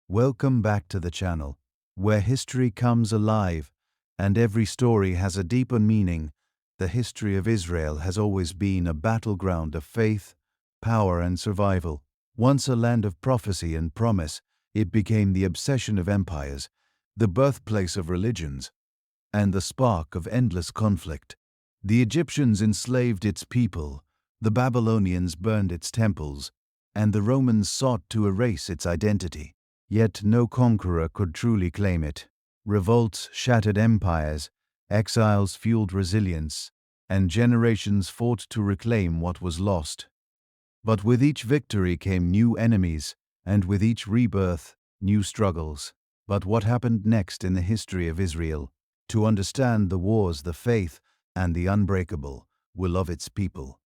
Welcome back to the channel, where history comes alive and every story has a deeper meaning. The history of Israel has always been a battleground of faith, power, and survival. Once a land of prophecy and promise, it became the obsession of empires, the birthplace of religions, and the spark of endless conflict. The Egyptians enslaved its people, the Babylonians burned its temples, and the Romans sought to erase its identity. Yet no conqueror could truly claim it. Revolts shattered empires, exiles fueled resilience, and generations fought to reclaim what was lost. But with each victory came new enemies, and with each rebirth, new struggles. But what happened next in the history of Israel? To understand the wars, the faith, and the unbreakable will of its people,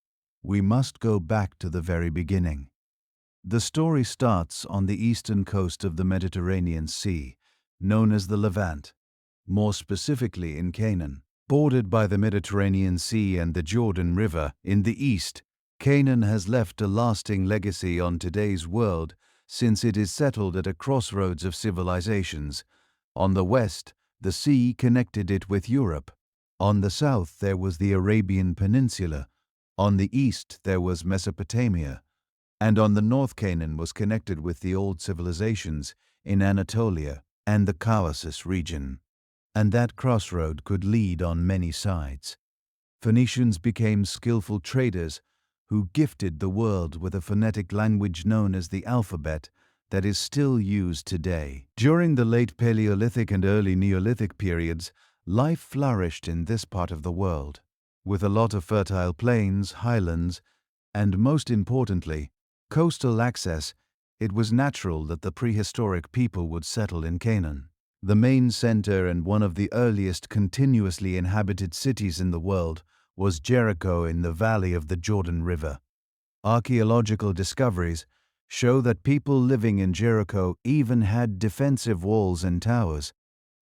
we must go back to the very beginning. The story starts on the eastern coast of the Mediterranean Sea, known as the Levant, more specifically in Canaan. Bordered by the Mediterranean Sea and the Jordan River in the east, Canaan has left a lasting legacy on today's world since it is settled at a crossroads of civilizations. On the west, the sea connected it with Europe. On the south, there was the Arabian Peninsula. On the east, there was Mesopotamia. And on the north, Canaan was connected with the old civilizations in Anatolia and the Caucasus region. And that crossroad could lead on many sides. Phoenicians became skillful traders who gifted the world with a phonetic language known as the alphabet that is still used today. During the late Paleolithic and early Neolithic periods, life flourished in this part of the world, with a lot of fertile plains, highlands, and most importantly, coastal access. It was natural that the prehistoric people would settle in Canaan. The main center and one of the earliest continuously inhabited cities in the world was Jericho in the valley of the Jordan River. Archaeological discoveries show that people living in Jericho even had defensive walls and towers.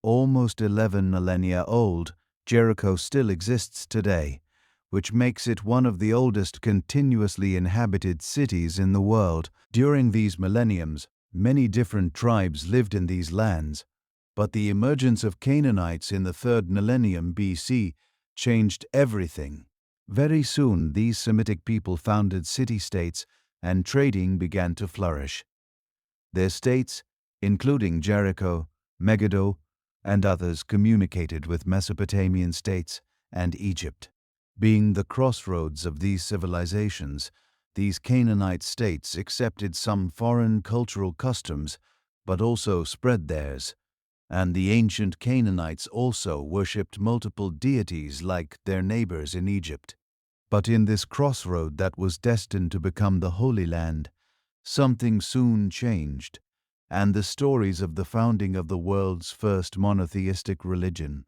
Almost 11 millennia old, Jericho still exists today, which makes it one of the oldest continuously inhabited cities in the world. During these millenniums, many different tribes lived in these lands, but the emergence of Canaanites in the 3rd millennium BC changed everything. Very soon, these Semitic people founded city-states and trading began to flourish. Their states, including Jericho, Megiddo, and others, communicated with Mesopotamian states and Egypt. Being the crossroads of these civilizations, these Canaanite states accepted some foreign cultural customs, but also spread theirs. And the ancient Canaanites also worshipped multiple deities like their neighbors in Egypt. But in this crossroad that was destined to become the Holy Land, something soon changed, and the stories of the founding of the world's first monotheistic religion.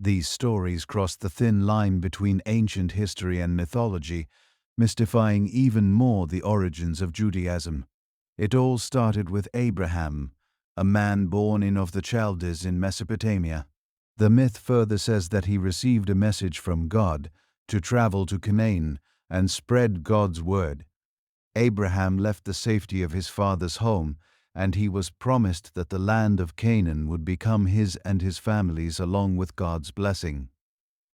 These stories cross the thin line between ancient history and mythology, mystifying even more the origins of Judaism. It all started with Abraham, a man born in of the Chaldees in Mesopotamia. The myth further says that he received a message from God to travel to Canaan and spread God's word. Abraham left the safety of his father's home, and he was promised that the land of Canaan would become his and his family's along with God's blessing.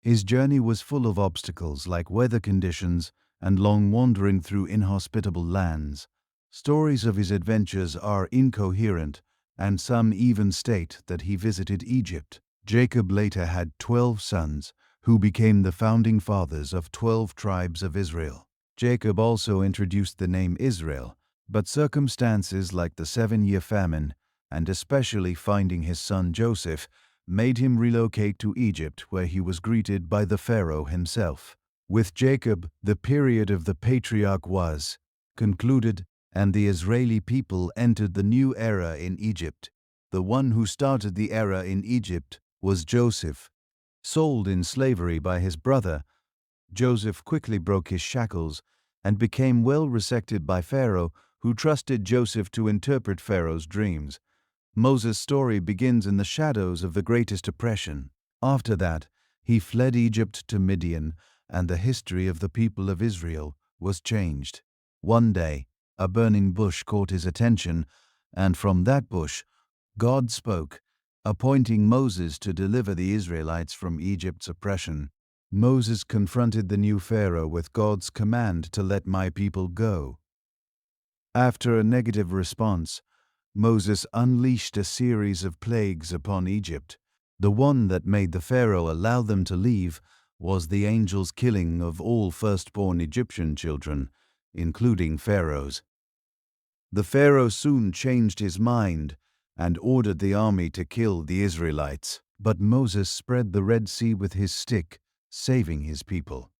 His journey was full of obstacles like weather conditions and long wandering through inhospitable lands. Stories of his adventures are incoherent, and some even state that he visited Egypt. Jacob later had 12 sons, who became the founding fathers of 12 tribes of Israel. Jacob also introduced the name Israel, but circumstances like the 7-year famine, and especially finding his son Joseph, made him relocate to Egypt, where he was greeted by the Pharaoh himself. With Jacob, the period of the Patriarch was concluded, and the Israeli people entered the new era in Egypt. The one who started the era in Egypt was Joseph. Sold in slavery by his brother, Joseph quickly broke his shackles and became well respected by Pharaoh, who trusted Joseph to interpret Pharaoh's dreams. Moses' story begins in the shadows of the greatest oppression. After that, he fled Egypt to Midian, and the history of the people of Israel was changed. One day, a burning bush caught his attention, and from that bush God spoke, appointing Moses to deliver the Israelites from Egypt's oppression. Moses confronted the new Pharaoh with God's command to let my people go. After a negative response, Moses unleashed a series of plagues upon Egypt. The one that made the Pharaoh allow them to leave was the angel's killing of all firstborn Egyptian children, including Pharaoh's. The Pharaoh soon changed his mind and ordered the army to kill the Israelites, but Moses spread the Red Sea with his stick, saving his people.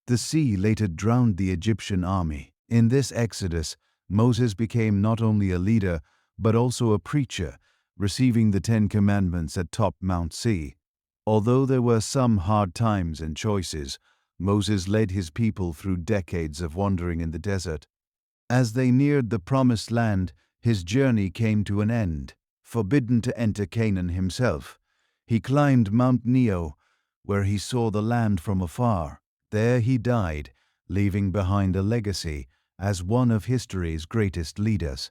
The sea later drowned the Egyptian army. In this exodus, Moses became not only a leader, but also a preacher, receiving the 10 Commandments atop Mount Sea. Although there were some hard times and choices, Moses led his people through decades of wandering in the desert. As they neared the Promised Land, his journey came to an end. Forbidden to enter Canaan himself, he climbed Mount Neo, where he saw the land from afar. There he died, leaving behind a legacy as one of history's greatest leaders.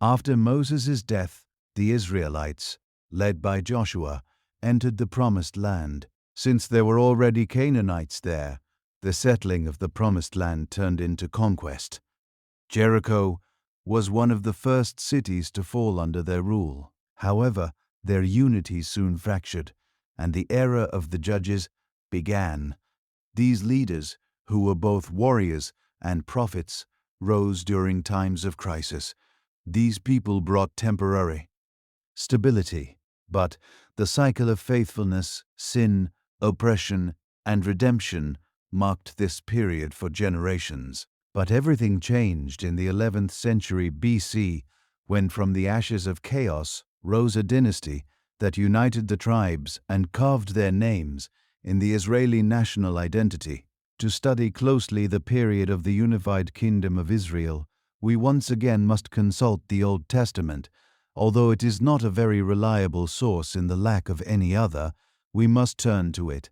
After Moses' death, the Israelites, led by Joshua, entered the Promised Land. Since there were already Canaanites there, the settling of the Promised Land turned into conquest. Jericho was one of the first cities to fall under their rule. However, their unity soon fractured, and the era of the judges began. These leaders, who were both warriors and prophets, rose during times of crisis. These people brought temporary stability, but the cycle of faithfulness, sin, oppression, and redemption marked this period for generations. But everything changed in the 11th century BC, when from the ashes of chaos rose a dynasty that united the tribes and carved their names in the Israeli national identity. To study closely the period of the unified kingdom of Israel, we once again must consult the Old Testament. Although it is not a very reliable source in the lack of any other, we must turn to it.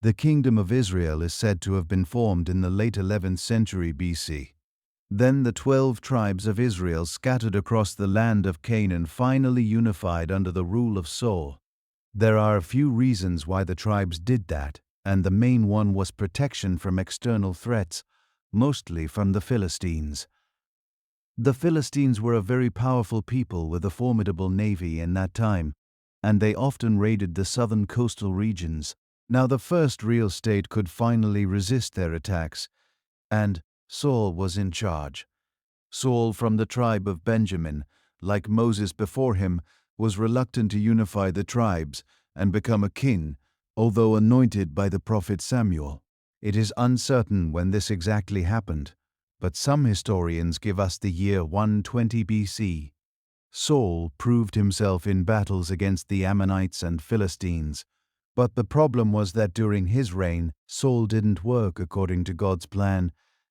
The kingdom of Israel is said to have been formed in the late 11th century BC. Then the 12 tribes of Israel scattered across the land of Canaan finally unified under the rule of Saul. There are a few reasons why the tribes did that, and the main one was protection from external threats, mostly from the Philistines. The Philistines were a very powerful people with a formidable navy in that time, and they often raided the southern coastal regions. Now the first real state could finally resist their attacks, and Saul was in charge. Saul, from the tribe of Benjamin, like Moses before him, was reluctant to unify the tribes and become a king, although anointed by the prophet Samuel. It is uncertain when this exactly happened, but some historians give us the year 120 BC. Saul proved himself in battles against the Ammonites and Philistines, but the problem was that during his reign, Saul didn't work according to God's plan,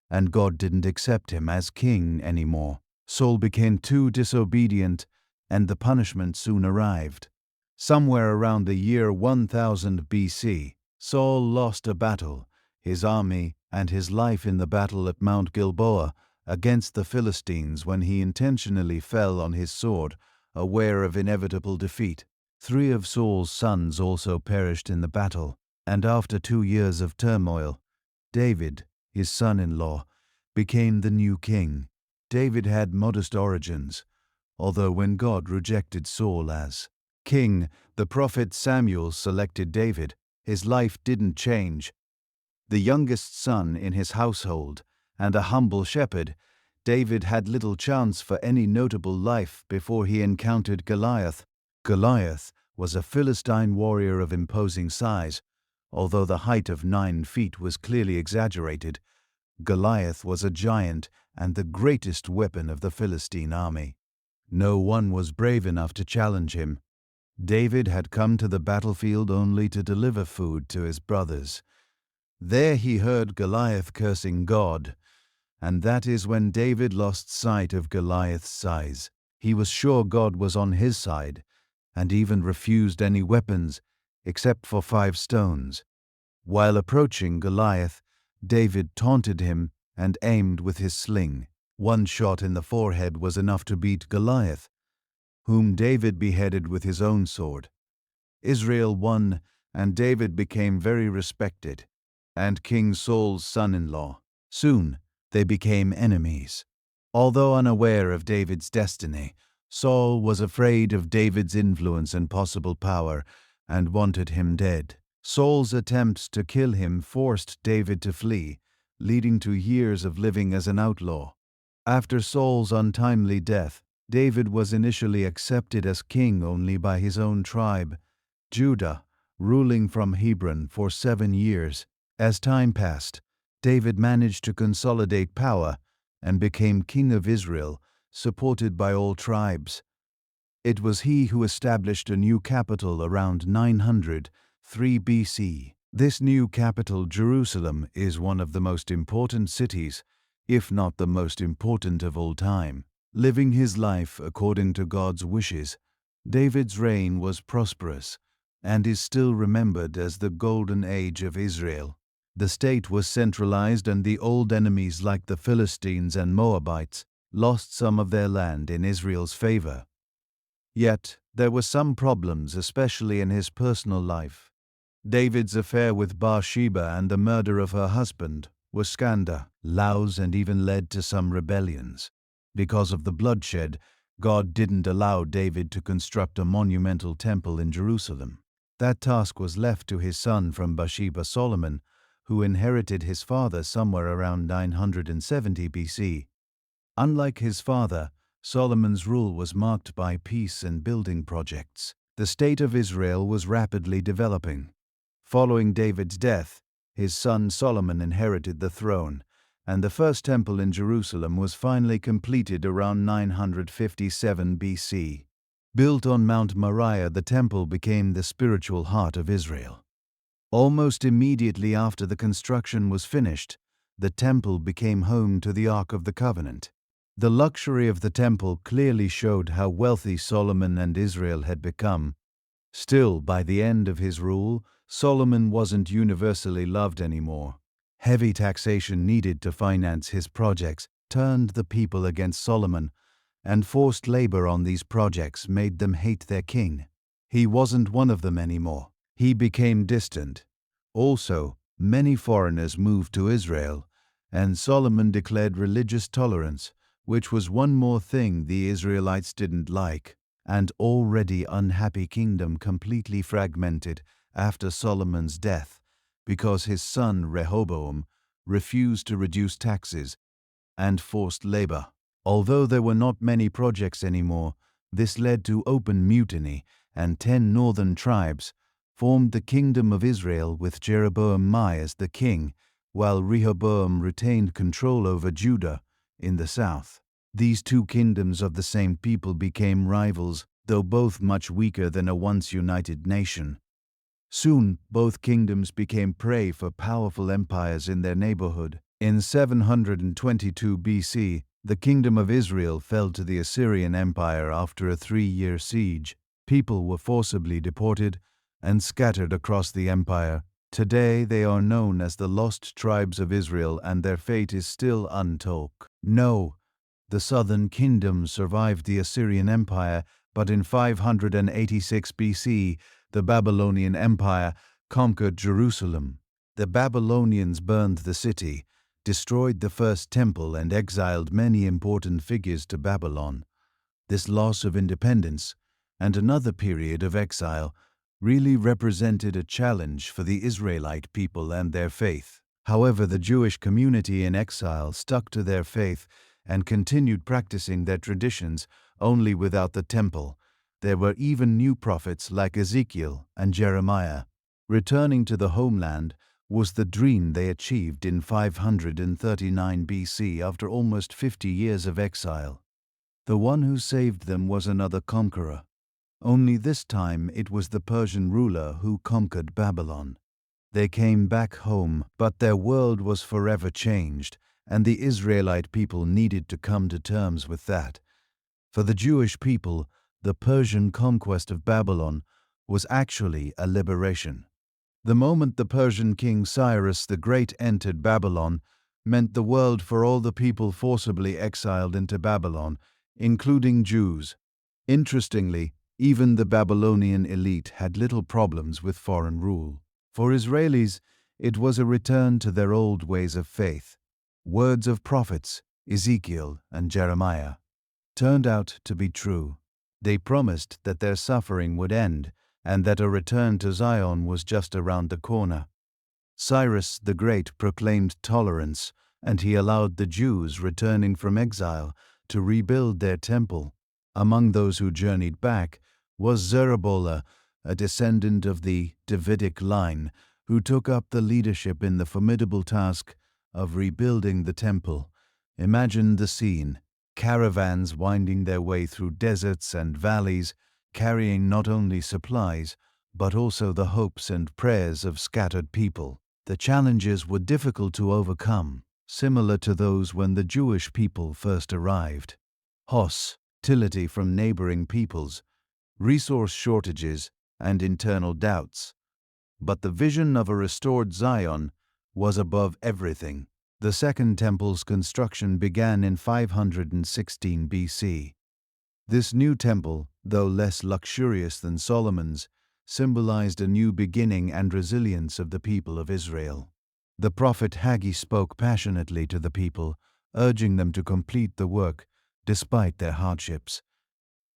and God didn't accept him as king anymore. Saul became too disobedient, and the punishment soon arrived. Somewhere around the year 1000 BC, Saul lost a battle, his army and his life in the battle at Mount Gilboa against the Philistines when he intentionally fell on his sword, aware of inevitable defeat. 3 of Saul's sons also perished in the battle, and after 2 years of turmoil, David, his son-in-law, became the new king. David had modest origins, although when God rejected Saul as king, the prophet Samuel selected David. His life didn't change. The youngest son in his household and a humble shepherd, David had little chance for any notable life before he encountered Goliath. Goliath was a Philistine warrior of imposing size. Although the height of 9 feet was clearly exaggerated, Goliath was a giant and the greatest weapon of the Philistine army. No one was brave enough to challenge him. David had come to the battlefield only to deliver food to his brothers. There he heard Goliath cursing God, and that is when David lost sight of Goliath's size. He was sure God was on his side, and even refused any weapons except for 5 stones. While approaching Goliath, David taunted him and aimed with his sling. 1 shot in the forehead was enough to beat Goliath. whom David beheaded with his own sword. Israel won, and David became very respected, and King Saul's son-in-law. Soon, they became enemies. Although unaware of David's destiny, Saul was afraid of David's influence and possible power, and wanted him dead. Saul's attempts to kill him forced David to flee, leading to years of living as an outlaw. After Saul's untimely death, David was initially accepted as king only by his own tribe, Judah, ruling from Hebron for 7 years. As time passed, David managed to consolidate power and became king of Israel, supported by all tribes. It was he who established a new capital around 903 BC. This new capital, Jerusalem, is one of the most important cities, if not the most important of all time. Living his life according to God's wishes, David's reign was prosperous and is still remembered as the golden age of Israel. The state was centralized, and the old enemies like the Philistines and Moabites lost some of their land in Israel's favor. Yet, there were some problems, especially in his personal life. David's affair with Bathsheba and the murder of her husband were scandalous and even led to some rebellions. Because of the bloodshed, God didn't allow David to construct a monumental temple in Jerusalem. That task was left to his son from Bathsheba, Solomon, who inherited his father somewhere around 970 BC. Unlike his father, Solomon's rule was marked by peace and building projects. The state of Israel was rapidly developing. Following David's death, his son Solomon inherited the throne, and the first temple in Jerusalem was finally completed around 957 BC. Built on Mount Moriah, the temple became the spiritual heart of Israel. Almost immediately after the construction was finished, the temple became home to the Ark of the Covenant. The luxury of the temple clearly showed how wealthy Solomon and Israel had become. Still, by the end of his rule, Solomon wasn't universally loved anymore. Heavy taxation needed to finance his projects turned the people against Solomon, and forced labor on these projects made them hate their king. He wasn't one of them anymore. He became distant. Also, many foreigners moved to Israel, and Solomon declared religious tolerance, which was one more thing the Israelites didn't like. An already unhappy kingdom completely fragmented after Solomon's death because his son Rehoboam refused to reduce taxes and forced labor. Although there were not many projects anymore, this led to open mutiny, and 10 northern tribes formed the Kingdom of Israel with Jeroboam as the king, while Rehoboam retained control over Judah in the south. These two kingdoms of the same people became rivals, though both much weaker than a once united nation. Soon, both kingdoms became prey for powerful empires in their neighborhood. In 722 BC, the Kingdom of Israel fell to the Assyrian Empire after a 3-year siege. People were forcibly deported and scattered across the empire. Today, they are known as the Lost Tribes of Israel, and their fate is still untold. No, the southern kingdom survived the Assyrian Empire, but in 586 BC, the Babylonian Empire conquered Jerusalem. The Babylonians burned the city, destroyed the first temple, and exiled many important figures to Babylon. This loss of independence, and another period of exile, really represented a challenge for the Israelite people and their faith. However, the Jewish community in exile stuck to their faith and continued practicing their traditions, only without the temple. There were even new prophets like Ezekiel and Jeremiah. Returning to the homeland was the dream they achieved in 539 BC after almost 50 years of exile. The one who saved them was another conqueror. Only this time it was the Persian ruler who conquered Babylon. They came back home, but their world was forever changed, and the Israelite people needed to come to terms with that. For the Jewish people, the Persian conquest of Babylon was actually a liberation. The moment the Persian king Cyrus the Great entered Babylon meant the world for all the people forcibly exiled into Babylon, including Jews. Interestingly, even the Babylonian elite had little problems with foreign rule. For Israelis, it was a return to their old ways of faith. Words of prophets, Ezekiel and Jeremiah, turned out to be true. They promised that their suffering would end and that a return to Zion was just around the corner. Cyrus the Great proclaimed tolerance, and he allowed the Jews returning from exile to rebuild their temple. Among those who journeyed back was Zerubbabel, a descendant of the Davidic line, who took up the leadership in the formidable task of rebuilding the temple. Imagine the scene: caravans winding their way through deserts and valleys, carrying not only supplies, but also the hopes and prayers of scattered people. The challenges were difficult to overcome, similar to those when the Jewish people first arrived. Hostility from neighboring peoples, resource shortages, and internal doubts. But the vision of a restored Zion was above everything. The Second Temple's construction began in 516 BC. This new temple, though less luxurious than Solomon's, symbolized a new beginning and resilience of the people of Israel. The prophet Haggai spoke passionately to the people, urging them to complete the work despite their hardships.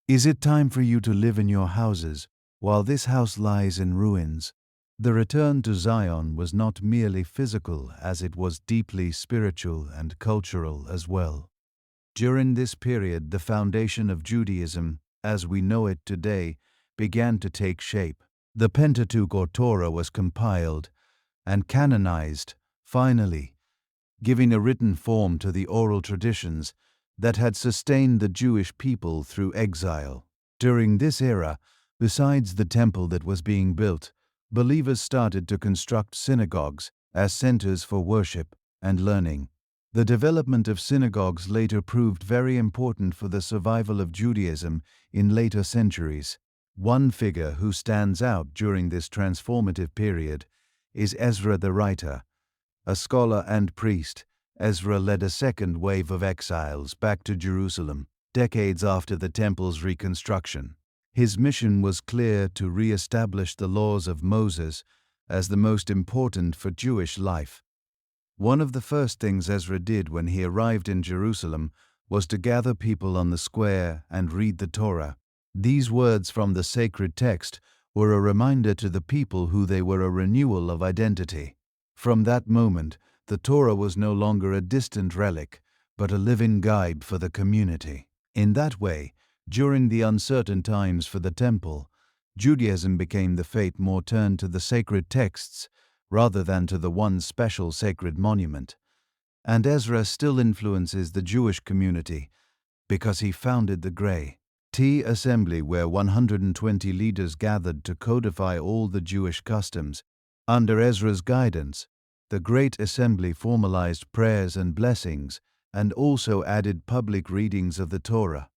"Is it time for you to live in your houses, while this house lies in ruins?" The return to Zion was not merely physical, as it was deeply spiritual and cultural as well. During this period, the foundation of Judaism, as we know it today, began to take shape. The Pentateuch or Torah was compiled and canonized, finally, giving a written form to the oral traditions that had sustained the Jewish people through exile. During this era, besides the temple that was being built, believers started to construct synagogues as centers for worship and learning. The development of synagogues later proved very important for the survival of Judaism in later centuries. One figure who stands out during this transformative period is Ezra the writer. A scholar and priest, Ezra led a second wave of exiles back to Jerusalem, decades after the temple's reconstruction. His mission was clear: to re-establish the laws of Moses as the most important for Jewish life. One of the first things Ezra did when he arrived in Jerusalem was to gather people on the square and read the Torah. These words from the sacred text were a reminder to the people who they were, a renewal of identity. From that moment, the Torah was no longer a distant relic, but a living guide for the community. In that way, during the uncertain times for the temple, Judaism became the faith more turned to the sacred texts rather than to the one special sacred monument. And Ezra still influences the Jewish community because he founded the Great Assembly, where 120 leaders gathered to codify all the Jewish customs. Under Ezra's guidance, the Great Assembly formalized prayers and blessings and also added public readings of the Torah.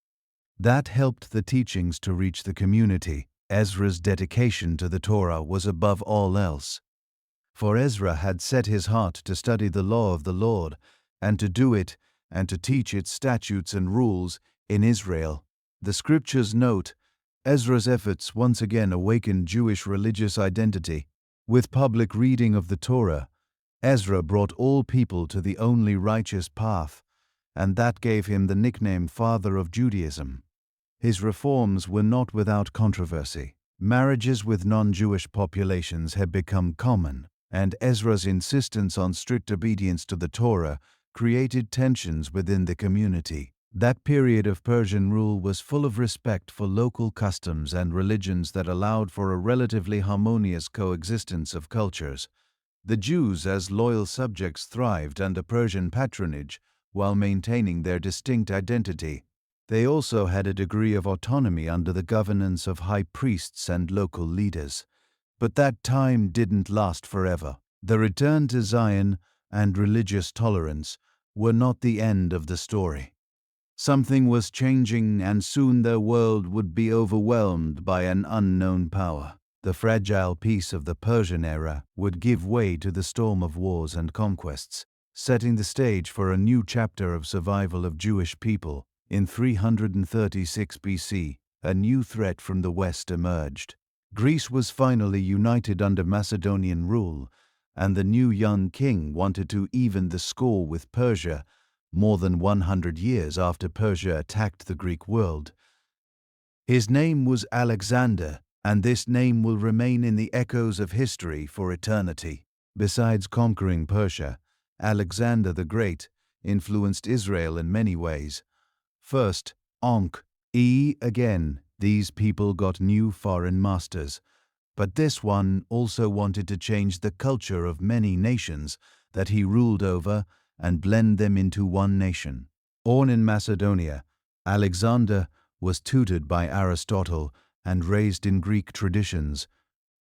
That helped the teachings to reach the community. Ezra's dedication to the Torah was above all else. For Ezra had set his heart to study the law of the Lord, and to do it, and to teach its statutes and rules in Israel. The scriptures note, Ezra's efforts once again awakened Jewish religious identity. With public reading of the Torah, Ezra brought all people to the only righteous path, and that gave him the nickname Father of Judaism. His reforms were not without controversy. Marriages with non-Jewish populations had become common, and Ezra's insistence on strict obedience to the Torah created tensions within the community. That period of Persian rule was full of respect for local customs and religions that allowed for a relatively harmonious coexistence of cultures. The Jews, as loyal subjects, thrived under Persian patronage while maintaining their distinct identity. They also had a degree of autonomy under the governance of high priests and local leaders. But that time didn't last forever. The return to Zion and religious tolerance were not the end of the story. Something was changing, and soon their world would be overwhelmed by an unknown power. The fragile peace of the Persian era would give way to the storm of wars and conquests, setting the stage for a new chapter of survival of Jewish people. In 336 BC, a new threat from the west emerged. Greece was finally united under Macedonian rule, and the new young king wanted to even the score with Persia more than 100 years after Persia attacked the Greek world. His name was Alexander, and this name will remain in the echoes of history for eternity. Besides conquering Persia, Alexander the Great influenced Israel in many ways. First, again, these people got new foreign masters. But this one also wanted to change the culture of many nations that he ruled over and blend them into one nation. Born in Macedonia, Alexander was tutored by Aristotle and raised in Greek traditions.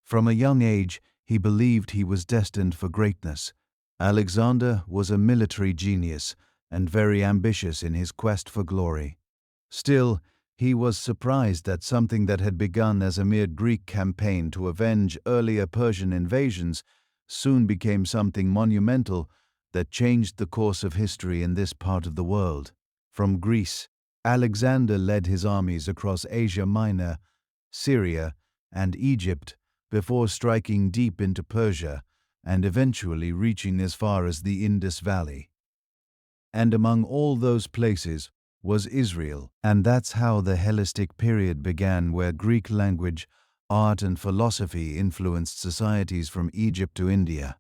From a young age, he believed he was destined for greatness. Alexander was a military genius and very ambitious in his quest for glory. Still, he was surprised that something that had begun as a mere Greek campaign to avenge earlier Persian invasions soon became something monumental that changed the course of history in this part of the world. From Greece, Alexander led his armies across Asia Minor, Syria, and Egypt before striking deep into Persia and eventually reaching as far as the Indus Valley. And among all those places was Israel, and that's how the Hellenistic period began, where Greek language, art, and philosophy influenced societies from Egypt to India.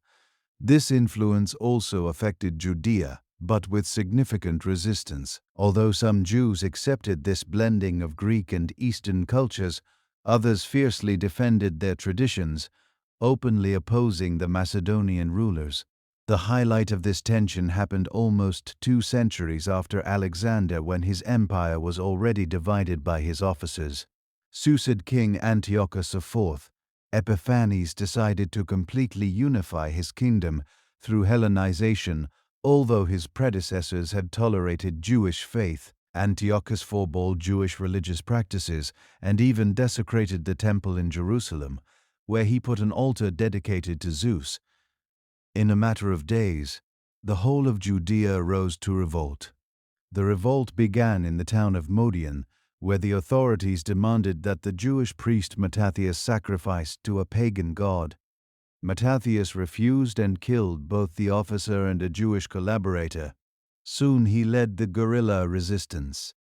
This influence also affected Judea, but with significant resistance. Although some Jews accepted this blending of Greek and Eastern cultures, others fiercely defended their traditions, openly opposing the Macedonian rulers. The highlight of this tension happened almost 2 centuries after Alexander, when his empire was already divided by his officers. Seleucid king Antiochus IV Epiphanes decided to completely unify his kingdom through Hellenization. Although his predecessors had tolerated Jewish faith, Antiochus forbade Jewish religious practices and even desecrated the temple in Jerusalem, where he put an altar dedicated to Zeus. In a matter of days, the whole of Judea rose to revolt. The revolt began in the town of Modian, where the authorities demanded that the Jewish priest Mattathias sacrifice to a pagan god. Mattathias refused and killed both the officer and a Jewish collaborator. Soon he led the guerrilla resistance.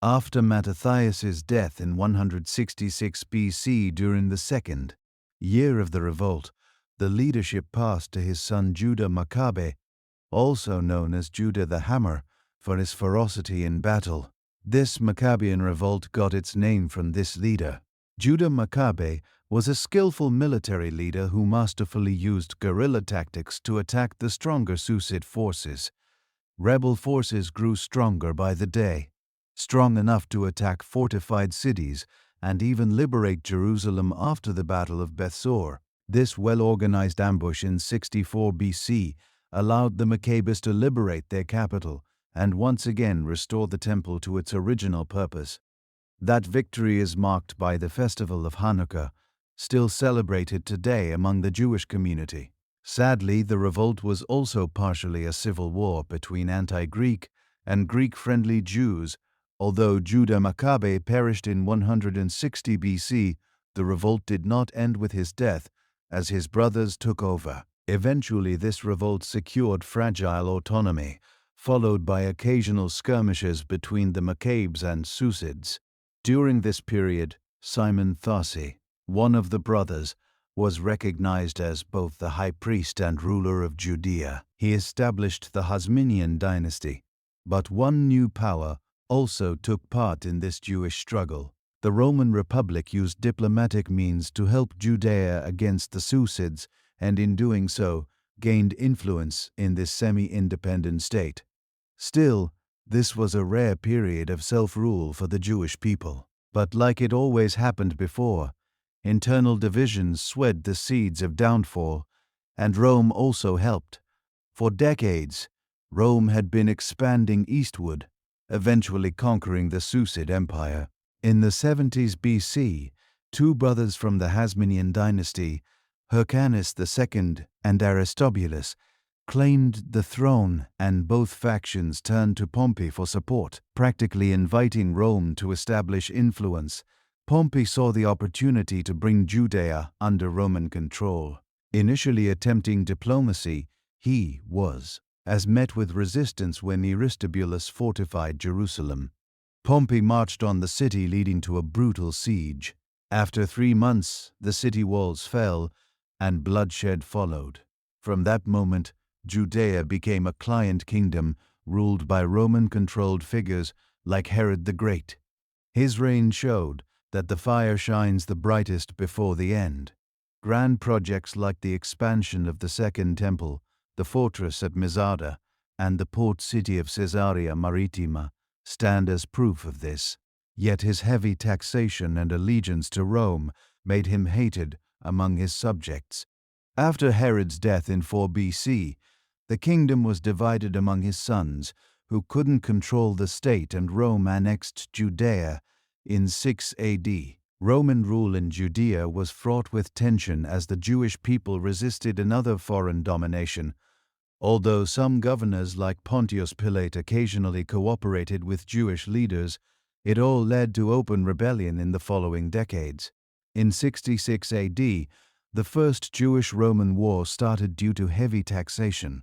After Mattathias's death in 166 BC during the second year of the revolt, the leadership passed to his son Judah Maccabee, also known as Judah the Hammer, for his ferocity in battle. This Maccabean revolt got its name from this leader. Judah Maccabee was a skillful military leader who masterfully used guerrilla tactics to attack the stronger Seleucid forces. Rebel forces grew stronger by the day, strong enough to attack fortified cities and even liberate Jerusalem after the Battle of Bethsor. This well-organized ambush in 64 BC allowed the Maccabees to liberate their capital and once again restore the temple to its original purpose. That victory is marked by the festival of Hanukkah, still celebrated today among the Jewish community. Sadly, the revolt was also partially a civil war between anti-Greek and Greek-friendly Jews. Although Judah Maccabee perished in 160 BC, the revolt did not end with his death, as his brothers took over. Eventually, this revolt secured fragile autonomy, followed by occasional skirmishes between the Maccabees and Seleucids. During this period, Simon Thasi, one of the brothers, was recognized as both the high priest and ruler of Judea. He established the Hasmonean dynasty. But one new power also took part in this Jewish struggle. The Roman Republic used diplomatic means to help Judea against the Seleucids, and in doing so, gained influence in this semi-independent state. Still, this was a rare period of self-rule for the Jewish people. But like it always happened before, internal divisions sowed the seeds of downfall, and Rome also helped. For decades, Rome had been expanding eastward, eventually conquering the Seleucid Empire. In the 70s BC, 2 brothers from the Hasmonean dynasty, Hyrcanus II and Aristobulus, claimed the throne, and both factions turned to Pompey for support, practically inviting Rome to establish influence. Pompey saw the opportunity to bring Judea under Roman control. Initially attempting diplomacy, he was met with resistance when Aristobulus fortified Jerusalem. Pompey marched on the city, leading to a brutal siege. After 3 months, the city walls fell, and bloodshed followed. From that moment, Judea became a client kingdom ruled by Roman-controlled figures like Herod the Great. His reign showed that the fire shines the brightest before the end. Grand projects like the expansion of the Second Temple, the fortress at Masada, and the port city of Caesarea Maritima stand as proof of this. Yet his heavy taxation and allegiance to Rome made him hated among his subjects. After Herod's death in 4 BC, the kingdom was divided among his sons, who couldn't control the state, and Rome annexed Judea in 6 AD. Roman rule in Judea was fraught with tension as the Jewish people resisted another foreign domination. Although some governors like Pontius Pilate occasionally cooperated with Jewish leaders, it all led to open rebellion in the following decades. In 66 AD, the First Jewish-Roman War started due to heavy taxation.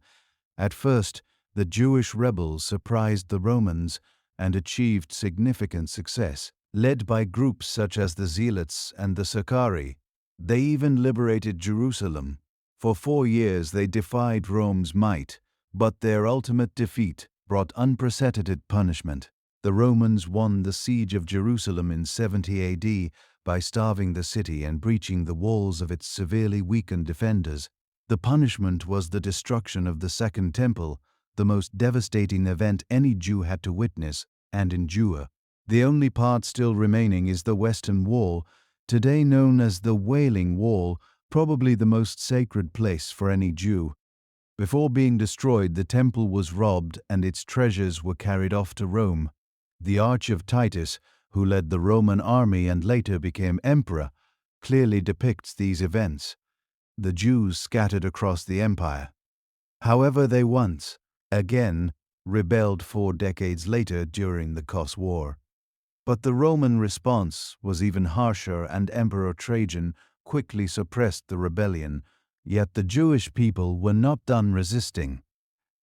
At first, the Jewish rebels surprised the Romans and achieved significant success. Led by groups such as the Zealots and the Sicarii, they even liberated Jerusalem. For 4 years they defied Rome's might, but their ultimate defeat brought unprecedented punishment. The Romans won the siege of Jerusalem in 70 AD by starving the city and breaching the walls of its severely weakened defenders. The punishment was the destruction of the Second Temple, the most devastating event any Jew had to witness and endure. The only part still remaining is the Western Wall, today known as the Wailing Wall, probably the most sacred place for any Jew. Before being destroyed, the temple was robbed and its treasures were carried off to Rome. The Arch of Titus, who led the Roman army and later became emperor, clearly depicts these events. The Jews scattered across the empire. However, they once again rebelled 4 decades later during the Cos War. But the Roman response was even harsher, and Emperor Trajan quickly suppressed the rebellion. Yet the Jewish people were not done resisting.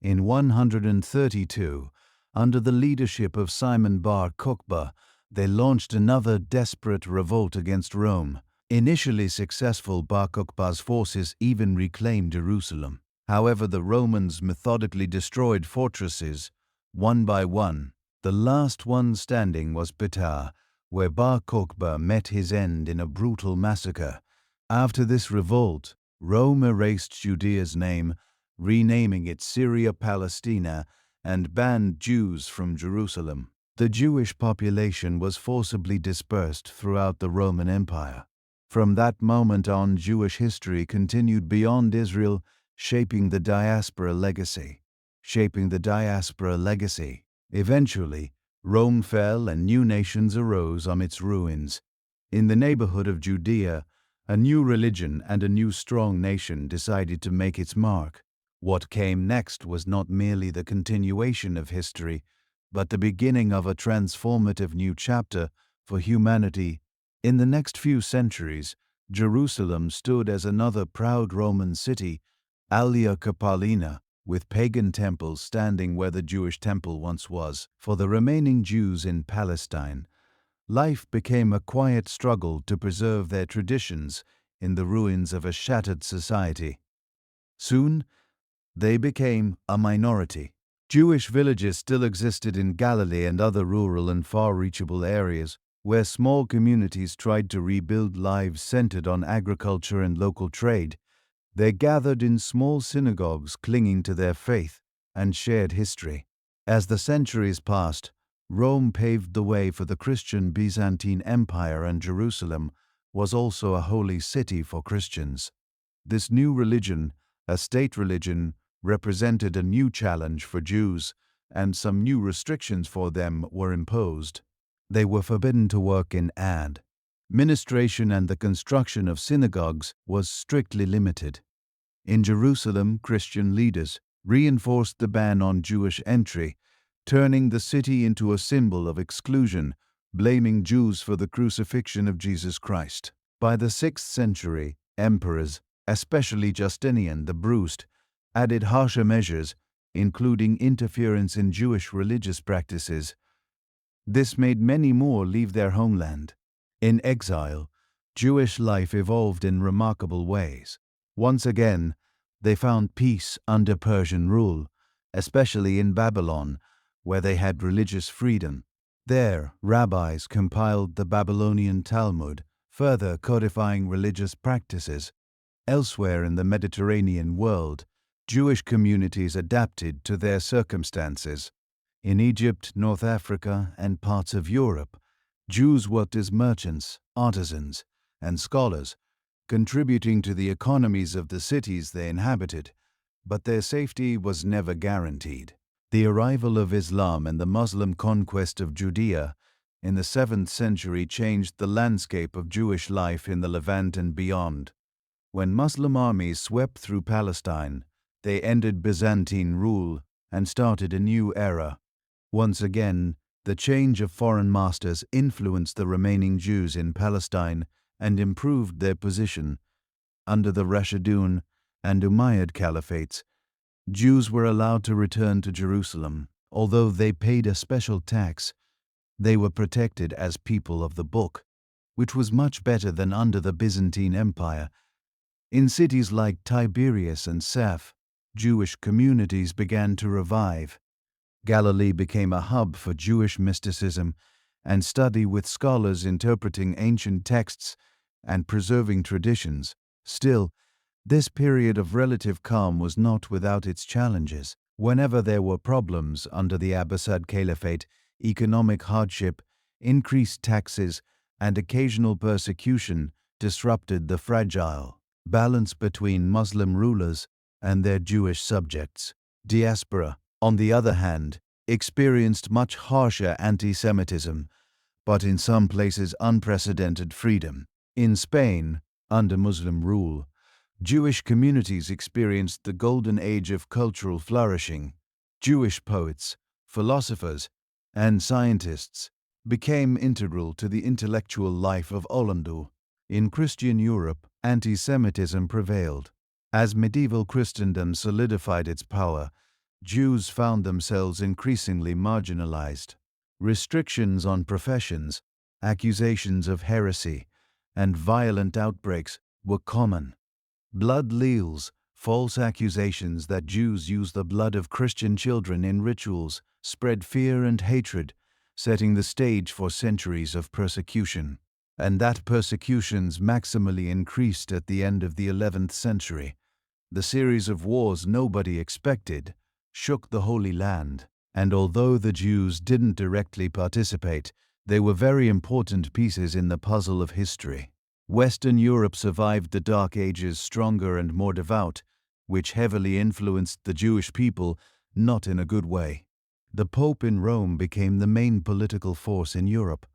In 132, under the leadership of Simon bar Kokhba, they launched another desperate revolt against Rome. Initially successful, Bar Kokhba's forces even reclaimed Jerusalem. However, the Romans methodically destroyed fortresses, one by one. The last one standing was Ptah, where Bar Kokhba met his end in a brutal massacre. After this revolt, Rome erased Judea's name, renaming it Syria Palestina, and banned Jews from Jerusalem. The Jewish population was forcibly dispersed throughout the Roman Empire. From that moment on, Jewish history continued beyond Israel, shaping the diaspora legacy. Eventually, Rome fell and new nations arose on its ruins. In the neighborhood of Judea, a new religion and a new strong nation decided to make its mark. What came next was not merely the continuation of history, but the beginning of a transformative new chapter for humanity. In the next few centuries, Jerusalem stood as another proud Roman city, Alia Capitolina, with pagan temples standing where the Jewish temple once was. For the remaining Jews in Palestine, life became a quiet struggle to preserve their traditions in the ruins of a shattered society. Soon, they became a minority. Jewish villages still existed in Galilee and other rural and far-reachable areas, where small communities tried to rebuild lives centered on agriculture and local trade. They gathered in small synagogues, clinging to their faith and shared history. As the centuries passed, Rome paved the way for the Christian Byzantine Empire, and Jerusalem was also a holy city for Christians. This new religion, a state religion, represented a new challenge for Jews, and some new restrictions for them were imposed. They were forbidden to work in administration, and the construction of synagogues was strictly limited. In Jerusalem, Christian leaders, reinforced the ban on Jewish entry, turning the city into a symbol of exclusion, blaming Jews for the crucifixion of Jesus Christ. By the 6th century, emperors, especially Justinian the Bruised, added harsher measures, including interference in Jewish religious practices. This made many more leave their homeland. In exile, Jewish life evolved in remarkable ways. Once again, they found peace under Persian rule, especially in Babylon, where they had religious freedom. There, rabbis compiled the Babylonian Talmud, further codifying religious practices. Elsewhere in the Mediterranean world, Jewish communities adapted to their circumstances. In Egypt, North Africa, and parts of Europe, Jews worked as merchants, artisans, and scholars, contributing to the economies of the cities they inhabited, but their safety was never guaranteed. The arrival of Islam and the Muslim conquest of Judea in the 7th century changed the landscape of Jewish life in the Levant and beyond. When Muslim armies swept through Palestine, they ended Byzantine rule and started a new era. Once again, the change of foreign masters influenced the remaining Jews in Palestine and improved their position. Under the Rashidun and Umayyad caliphates, Jews were allowed to return to Jerusalem. Although they paid a special tax, they were protected as people of the book, which was much better than under the Byzantine Empire. In cities like Tiberias and Saf, Jewish communities began to revive. Galilee became a hub for Jewish mysticism and study, with scholars interpreting ancient texts and preserving traditions. Still, this period of relative calm was not without its challenges. Whenever there were problems under the Abbasid Caliphate, economic hardship, increased taxes, and occasional persecution disrupted the fragile balance between Muslim rulers and their Jewish subjects. Diaspora, on the other hand, experienced much harsher anti-Semitism, but in some places unprecedented freedom. In Spain, under Muslim rule, Jewish communities experienced the golden age of cultural flourishing. Jewish poets, philosophers, and scientists became integral to the intellectual life of Ollendorf. In Christian Europe, anti-Semitism prevailed. As medieval Christendom solidified its power, Jews found themselves increasingly marginalized. Restrictions on professions, accusations of heresy, and violent outbreaks were common. Blood leals, false accusations that Jews use the blood of Christian children in rituals, spread fear and hatred, setting the stage for centuries of persecution. And that persecutions maximally increased at the end of the 11th century. The series of wars nobody expected shook the Holy Land, and although the Jews didn't directly participate, they were very important pieces in the puzzle of history. Western Europe survived the Dark Ages stronger and more devout, which heavily influenced the Jewish people, not in a good way. The Pope in Rome became the main political force in Europe.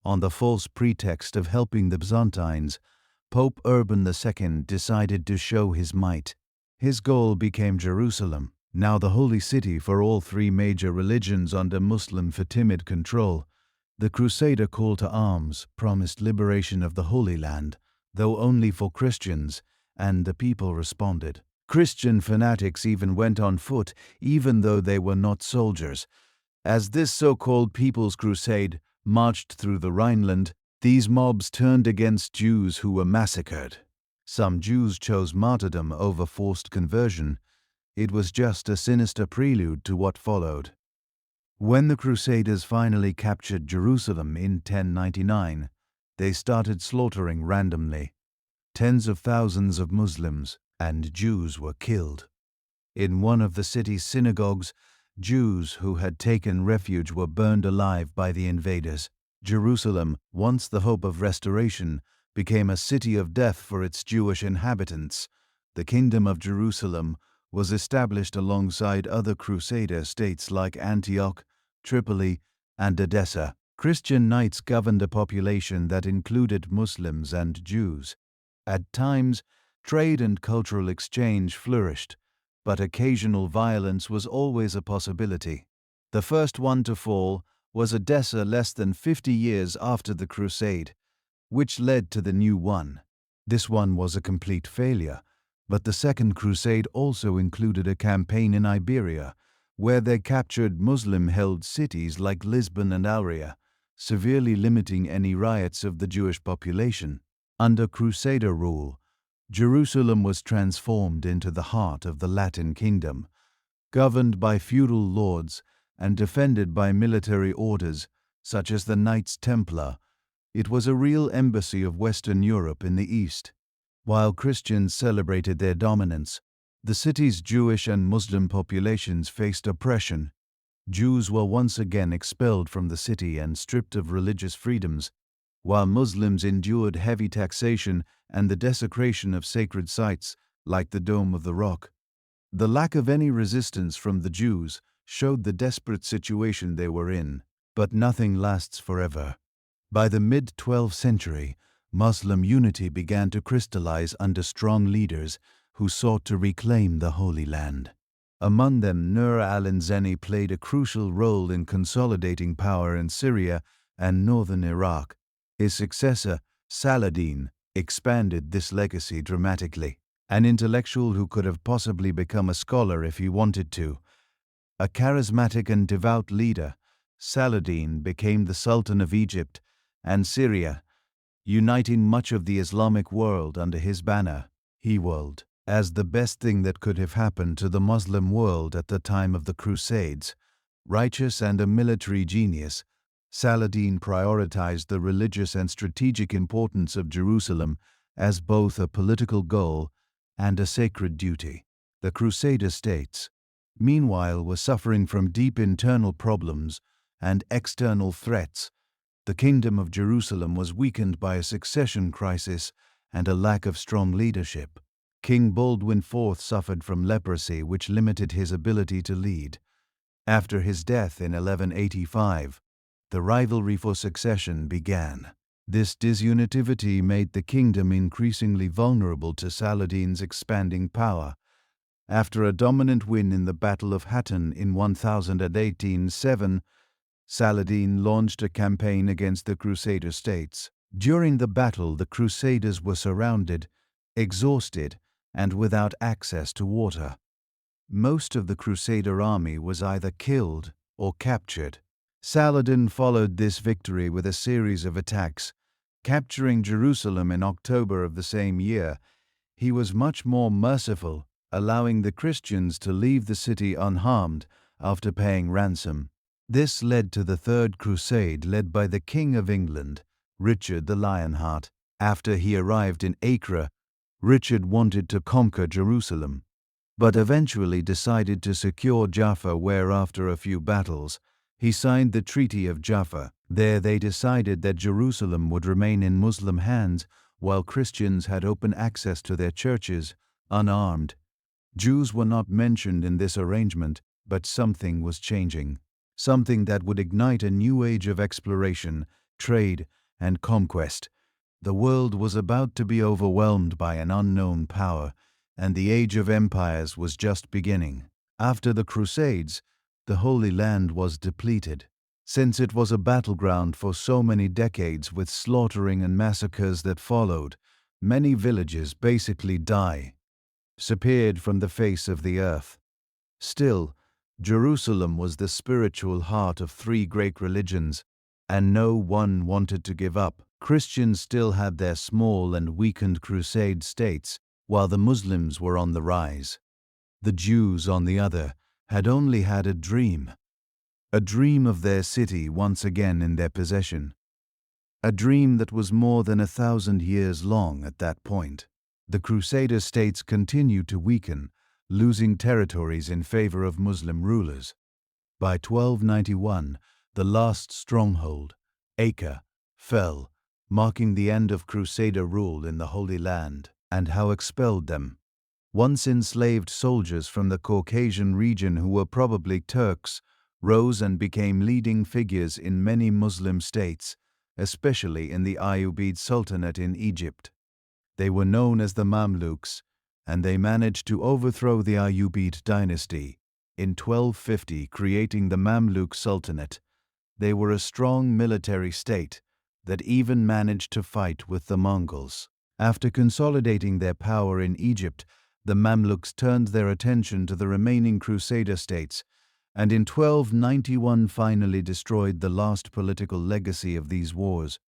On the false pretext of helping the Byzantines, Pope Urban II decided to show his might. His goal became Jerusalem, now the holy city for all three major religions under Muslim Fatimid control. The Crusader call to arms promised liberation of the Holy Land, though only for Christians, and the people responded. Christian fanatics even went on foot, even though they were not soldiers. As this so-called People's Crusade marched through the Rhineland, these mobs turned against Jews who were massacred. Some Jews chose martyrdom over forced conversion. It was just a sinister prelude to what followed. When the Crusaders finally captured Jerusalem in 1099, they started slaughtering randomly. Tens of thousands of Muslims and Jews were killed. In one of the city's synagogues, Jews who had taken refuge were burned alive by the invaders. Jerusalem, once the hope of restoration, became a city of death for its Jewish inhabitants. The Kingdom of Jerusalem was established alongside other Crusader states like Antioch, Tripoli, and Edessa. Christian knights governed a population that included Muslims and Jews. At times, trade and cultural exchange flourished, but occasional violence was always a possibility. The first one to fall was Edessa less than 50 years after the Crusade, which led to the new one. This one was a complete failure, but the Second Crusade also included a campaign in Iberia, where they captured Muslim-held cities like Lisbon and Aurea, severely limiting any riots of the Jewish population. Under Crusader rule, Jerusalem was transformed into the heart of the Latin kingdom, governed by feudal lords and defended by military orders such as the Knights Templar. It was a real embassy of Western Europe in the East. While Christians celebrated their dominance, the city's Jewish and Muslim populations faced oppression. Jews were once again expelled from the city and stripped of religious freedoms, while Muslims endured heavy taxation and the desecration of sacred sites like the Dome of the Rock. The lack of any resistance from the Jews showed the desperate situation they were in, but nothing lasts forever. By the mid-12th century, Muslim unity began to crystallize under strong leaders who sought to reclaim the Holy Land. Among them, Nur al-Zeni played a crucial role in consolidating power in Syria and northern Iraq. His successor, Saladin, expanded this legacy dramatically. An intellectual who could have possibly become a scholar if he wanted to. A charismatic and devout leader, Saladin became the Sultan of Egypt and Syria, uniting much of the Islamic world under his banner. He hailed as the best thing that could have happened to the Muslim world at the time of the Crusades. Righteous and a military genius, Saladin prioritized the religious and strategic importance of Jerusalem as both a political goal and a sacred duty. The Crusader states, meanwhile, were suffering from deep internal problems and external threats. The Kingdom of Jerusalem was weakened by a succession crisis and a lack of strong leadership. King Baldwin IV suffered from leprosy, which limited his ability to lead. After his death in 1185, the rivalry for succession began. This disunitivity made the kingdom increasingly vulnerable to Saladin's expanding power. After a dominant win in the Battle of Hattin in 1018, Saladin launched a campaign against the Crusader states. During the battle, the Crusaders were surrounded, exhausted, and without access to water. Most of the Crusader army was either killed or captured. Saladin followed this victory with a series of attacks, capturing Jerusalem in October of the same year. He was much more merciful, allowing the Christians to leave the city unharmed after paying ransom. This led to the Third Crusade, led by the King of England, Richard the Lionheart. After he arrived in Acre, Richard wanted to conquer Jerusalem, but eventually decided to secure Jaffa, where after a few battles, he signed the Treaty of Jaffa. There they decided that Jerusalem would remain in Muslim hands, while Christians had open access to their churches, unarmed. Jews were not mentioned in this arrangement, but something was changing. Something that would ignite a new age of exploration, trade, and conquest. The world was about to be overwhelmed by an unknown power, and the age of empires was just beginning. After the Crusades, the Holy Land was depleted. Since it was a battleground for so many decades with slaughtering and massacres that followed, many villages basically disappeared from the face of the earth. Still, Jerusalem was the spiritual heart of three great religions, and no one wanted to give up. Christians still had their small and weakened crusade states, while the Muslims were on the rise. The Jews, on the other, had only had a dream of their city once again in their possession. A dream that was more than 1,000 years long at that point. The Crusader states continued to weaken, losing territories in favor of Muslim rulers. By 1291, the last stronghold, Acre, fell, marking the end of Crusader rule in the Holy Land. And how expelled them. Once enslaved soldiers from the Caucasian region, who were probably Turks, rose and became leading figures in many Muslim states, especially in the Ayyubid Sultanate in Egypt. They were known as the Mamluks, and they managed to overthrow the Ayyubid dynasty in 1250, creating the Mamluk Sultanate. They were a strong military state that even managed to fight with the Mongols. After consolidating their power in Egypt, the Mamluks turned their attention to the remaining Crusader states, and in 1291 finally destroyed the last political legacy of these wars.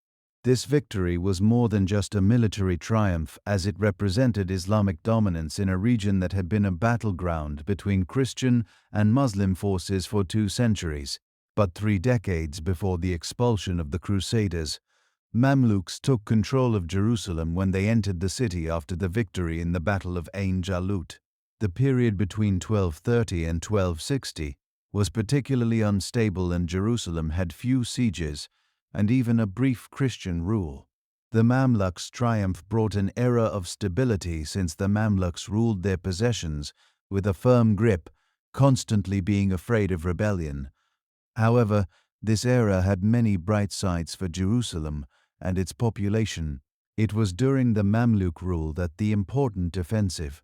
This victory was more than just a military triumph, as it represented Islamic dominance in a region that had been a battleground between Christian and Muslim forces for 2 centuries. But 3 decades before the expulsion of the Crusaders, Mamluks took control of Jerusalem when they entered the city after the victory in the Battle of Ain Jalut. The period between 1230 and 1260 was particularly unstable, and Jerusalem had few sieges and even a brief Christian rule. The Mamluks' triumph brought an era of stability, since the Mamluks ruled their possessions with a firm grip, constantly being afraid of rebellion. However, this era had many bright sides for Jerusalem and its population. It was during the Mamluk rule that the important defensive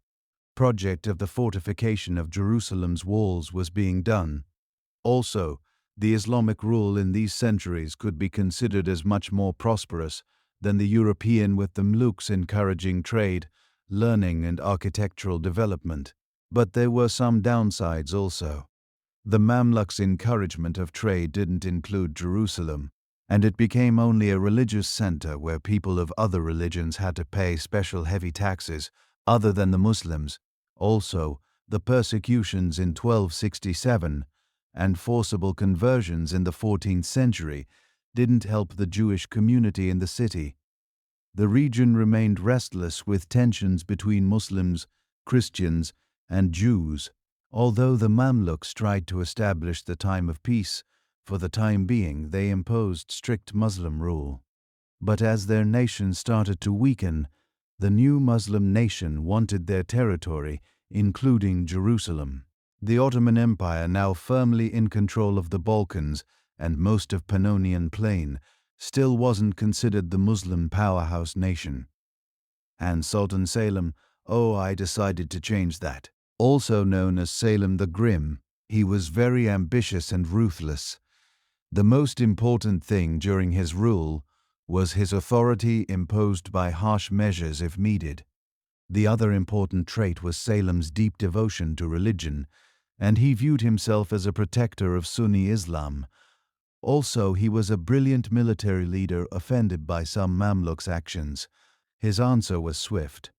project of the fortification of Jerusalem's walls was being done. Also, the Islamic rule in these centuries could be considered as much more prosperous than the European, with the Mamluks encouraging trade, learning, and architectural development. But there were some downsides also. The Mamluks' encouragement of trade didn't include Jerusalem, and it became only a religious center where people of other religions had to pay special heavy taxes other than the Muslims. Also, the persecutions in 1267 and forcible conversions in the 14th century didn't help the Jewish community in the city. The region remained restless, with tensions between Muslims, Christians, and Jews. Although the Mamluks tried to establish the time of peace, for the time being they imposed strict Muslim rule. But as their nation started to weaken, the new Muslim nation wanted their territory, including Jerusalem. The Ottoman Empire, now firmly in control of the Balkans and most of Pannonian Plain, still wasn't considered the Muslim powerhouse nation. And Sultan Selim, I decided to change that. Also known as Selim the Grim, he was very ambitious and ruthless. The most important thing during his rule was his authority, imposed by harsh measures if needed. The other important trait was Selim's deep devotion to religion, and he viewed himself as a protector of Sunni Islam. Also, he was a brilliant military leader offended by some Mamluks' actions. His answer was swift.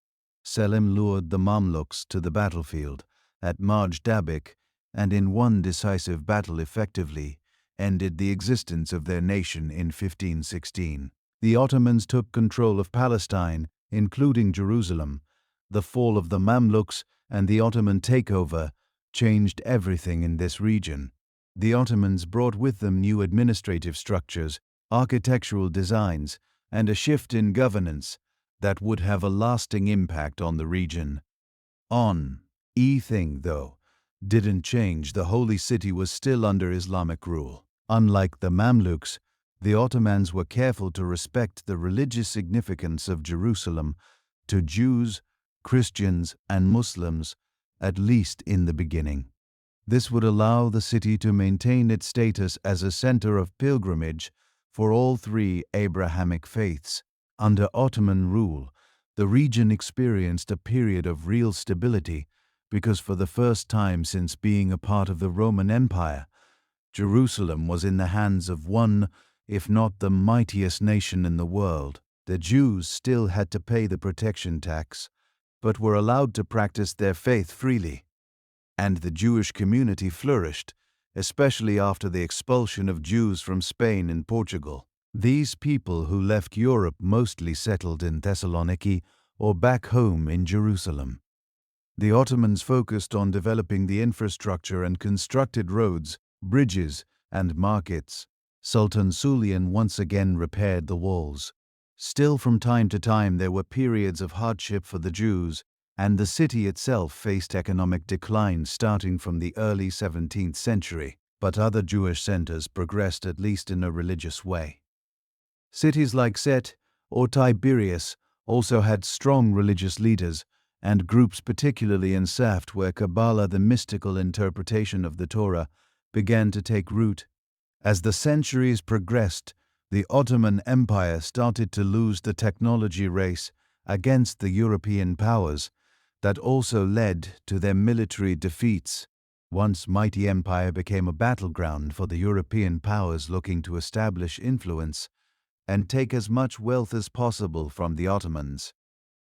Selim lured the Mamluks to the battlefield at Marj Dabik, and in one decisive battle effectively ended the existence of their nation in 1516. The Ottomans took control of Palestine, including Jerusalem. The fall of the Mamluks and the Ottoman takeover changed everything in this region. The Ottomans brought with them new administrative structures, architectural designs, and a shift in governance that would have a lasting impact on the region. Thing, though, didn't change. The Holy City was still under Islamic rule. Unlike the Mamluks, the Ottomans were careful to respect the religious significance of Jerusalem to Jews, Christians, and Muslims, at least in the beginning. This would allow the city to maintain its status as a center of pilgrimage for all 3 Abrahamic faiths. Under Ottoman rule, the region experienced a period of real stability because for the first time since being a part of the Roman Empire, Jerusalem was in the hands of one, if not the mightiest nation in the world. The Jews still had to pay the protection tax, but were allowed to practice their faith freely. And the Jewish community flourished, especially after the expulsion of Jews from Spain and Portugal. These people who left Europe mostly settled in Thessaloniki or back home in Jerusalem. The Ottomans focused on developing the infrastructure and constructed roads, bridges, and markets. Sultan Suleiman once again repaired the walls. Still, from time to time there were periods of hardship for the Jews, and the city itself faced economic decline starting from the early 17th century, but other Jewish centers progressed, at least in a religious way. Cities like Set or Tiberias also had strong religious leaders and groups particularly in Saft where Kabbalah, the mystical interpretation of the Torah, began to take root. As the centuries progressed, the Ottoman Empire started to lose the technology race against the European powers. That also led to their military defeats. Once mighty empire became a battleground for the European powers looking to establish influence and take as much wealth as possible from the Ottomans.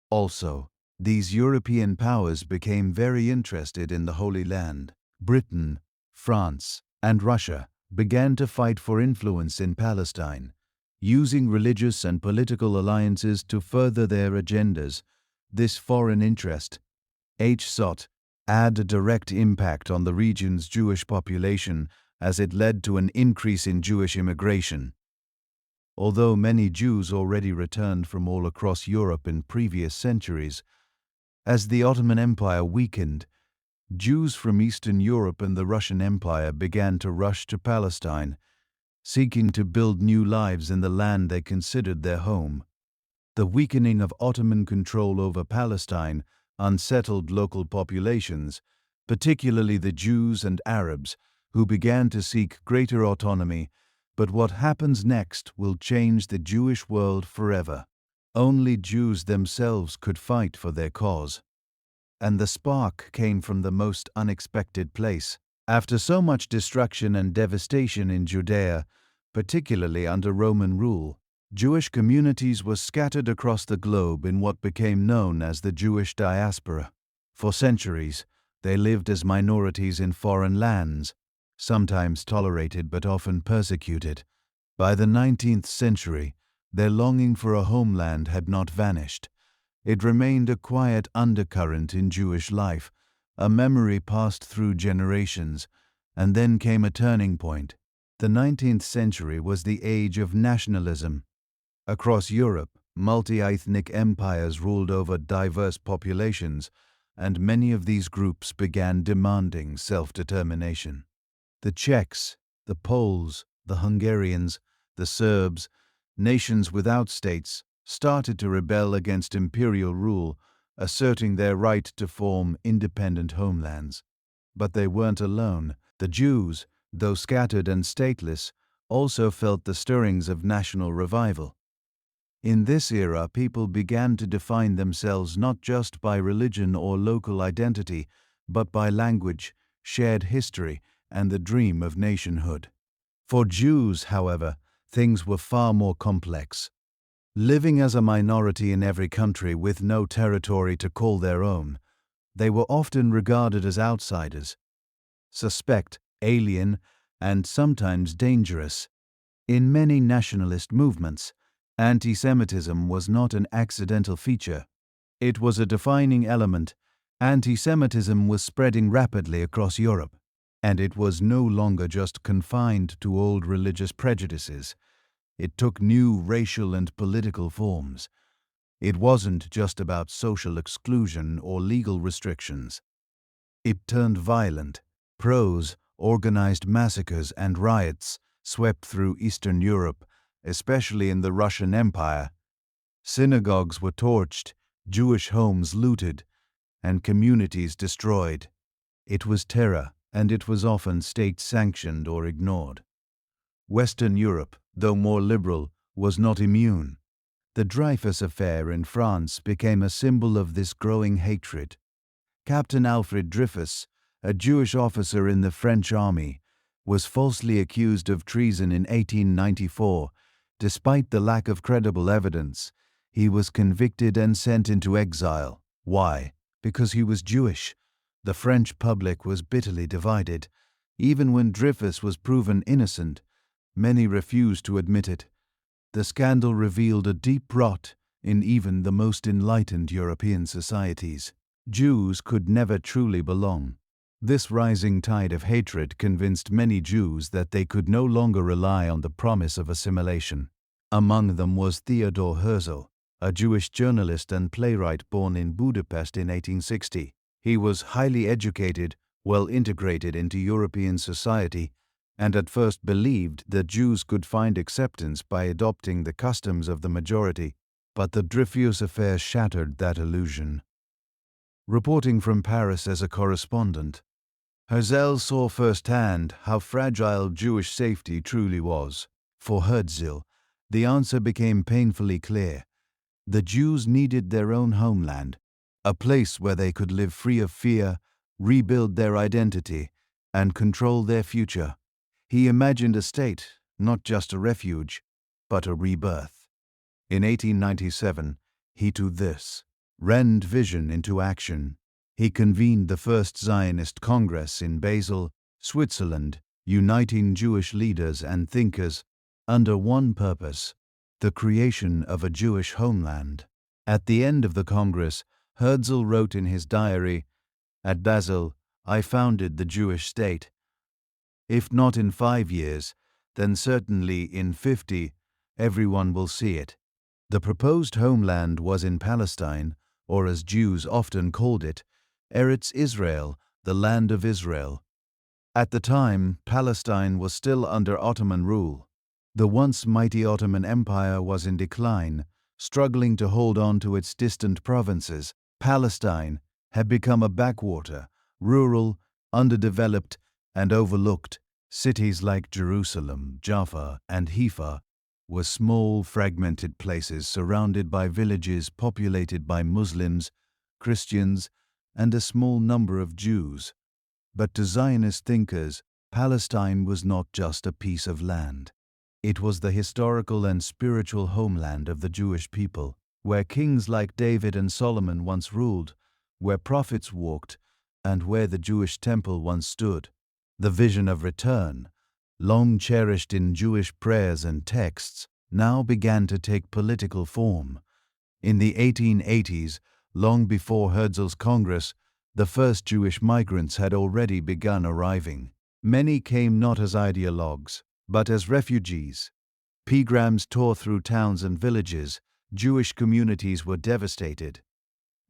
Also, these European powers became very interested in the Holy Land. Britain, France, and Russia began to fight for influence in Palestine, using religious and political alliances to further their agendas. This foreign interest sought had a direct impact on the region's Jewish population as it led to an increase in Jewish immigration. Although many Jews already returned from all across Europe in previous centuries, as the Ottoman Empire weakened, Jews from Eastern Europe and the Russian Empire began to rush to Palestine, seeking to build new lives in the land they considered their home. The weakening of Ottoman control over Palestine unsettled local populations, particularly the Jews and Arabs, who began to seek greater autonomy. But what happens next will change the Jewish world forever. Only Jews themselves could fight for their cause. And the spark came from the most unexpected place. After so much destruction and devastation in Judea, particularly under Roman rule, Jewish communities were scattered across the globe in what became known as the Jewish Diaspora. For centuries, they lived as minorities in foreign lands, sometimes tolerated but often persecuted. By the 19th century, their longing for a homeland had not vanished. It remained a quiet undercurrent in Jewish life, a memory passed through generations, and then came a turning point. The 19th century was the age of nationalism. Across Europe, multi-ethnic empires ruled over diverse populations, and many of these groups began demanding self-determination. The Czechs, the Poles, the Hungarians, the Serbs, nations without states, started to rebel against imperial rule, asserting their right to form independent homelands. But they weren't alone. The Jews, though scattered and stateless, also felt the stirrings of national revival. In this era, people began to define themselves not just by religion or local identity, but by language, shared history, and the dream of nationhood. For Jews, however, things were far more complex. Living as a minority in every country with no territory to call their own, they were often regarded as outsiders, suspect, alien, and sometimes dangerous. In many nationalist movements, anti-Semitism was not an accidental feature. It was a defining element. Anti-Semitism was spreading rapidly across Europe, and it was no longer just confined to old religious prejudices. It took new racial and political forms. It wasn't just about social exclusion or legal restrictions. It turned violent. Organized massacres and riots swept through Eastern Europe, especially in the Russian Empire. Synagogues were torched, Jewish homes looted, and communities destroyed. It was terror, and it was often state-sanctioned or ignored. Western Europe, though more liberal, was not immune. The Dreyfus affair in France became a symbol of this growing hatred. Captain Alfred Dreyfus, a Jewish officer in the French army, was falsely accused of treason in 1894. Despite the lack of credible evidence, he was convicted and sent into exile. Why? Because he was Jewish. The French public was bitterly divided. Even when Dreyfus was proven innocent, many refused to admit it. The scandal revealed a deep rot in even the most enlightened European societies. Jews could never truly belong. This rising tide of hatred convinced many Jews that they could no longer rely on the promise of assimilation. Among them was Theodor Herzl, a Jewish journalist and playwright born in Budapest in 1860. He was highly educated, well integrated into European society, and at first believed that Jews could find acceptance by adopting the customs of the majority. But the Dreyfus affair shattered that illusion. Reporting from Paris as a correspondent, Herzl saw firsthand how fragile Jewish safety truly was. For Herzl, the answer became painfully clear. The Jews needed their own homeland, a place where they could live free of fear, rebuild their identity, and control their future. He imagined a state, not just a refuge, but a rebirth. In 1897, he took this rend vision into action. He convened the first Zionist Congress in Basel, Switzerland, uniting Jewish leaders and thinkers under one purpose: the creation of a Jewish homeland. At the end of the Congress, Herzl wrote in his diary, "At Basel, I founded the Jewish state. If not in 5 years, then certainly in 50, everyone will see it." The proposed homeland was in Palestine, or as Jews often called it, Eretz Israel, the land of Israel. At the time, Palestine was still under Ottoman rule. The once mighty Ottoman Empire was in decline, struggling to hold on to its distant provinces. Palestine had become a backwater, rural, underdeveloped, and overlooked. Cities like Jerusalem, Jaffa, and Haifa were small, fragmented places surrounded by villages populated by Muslims, Christians, and a small number of Jews. But to Zionist thinkers, Palestine was not just a piece of land. It was the historical and spiritual homeland of the Jewish people, where kings like David and Solomon once ruled, where prophets walked, and where the Jewish temple once stood. The vision of return, long cherished in Jewish prayers and texts, now began to take political form. In the 1880s, long before Herzl's Congress, the first Jewish migrants had already begun arriving. Many came not as ideologues, but as refugees. Pilgrims tore through towns and villages. Jewish communities were devastated.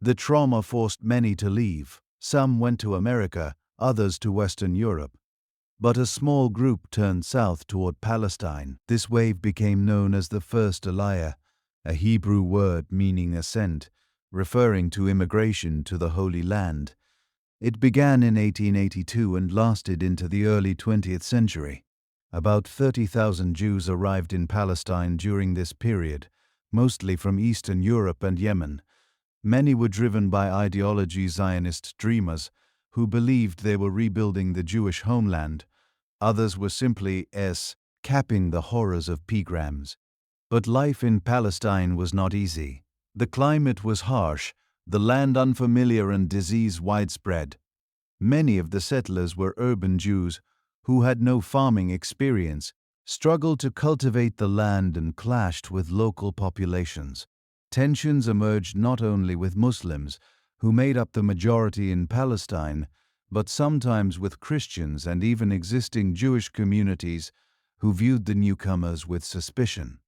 The trauma forced many to leave. Some went to America, others to Western Europe. But a small group turned south toward Palestine. This wave became known as the First Aliyah, a Hebrew word meaning ascent, referring to immigration to the Holy Land. It began in 1882 and lasted into the early 20th century. About 30,000 Jews arrived in Palestine during this period, mostly from Eastern Europe and Yemen. Many were driven by ideology Zionist dreamers who believed they were rebuilding the Jewish homeland. Others were simply capping the horrors of pogroms. But life in Palestine was not easy. The climate was harsh, the land unfamiliar, and disease widespread. Many of the settlers were urban Jews who had no farming experience, struggled to cultivate the land, and clashed with local populations. Tensions emerged not only with Muslims, who made up the majority in Palestine, but sometimes with Christians and even existing Jewish communities who viewed the newcomers with suspicion.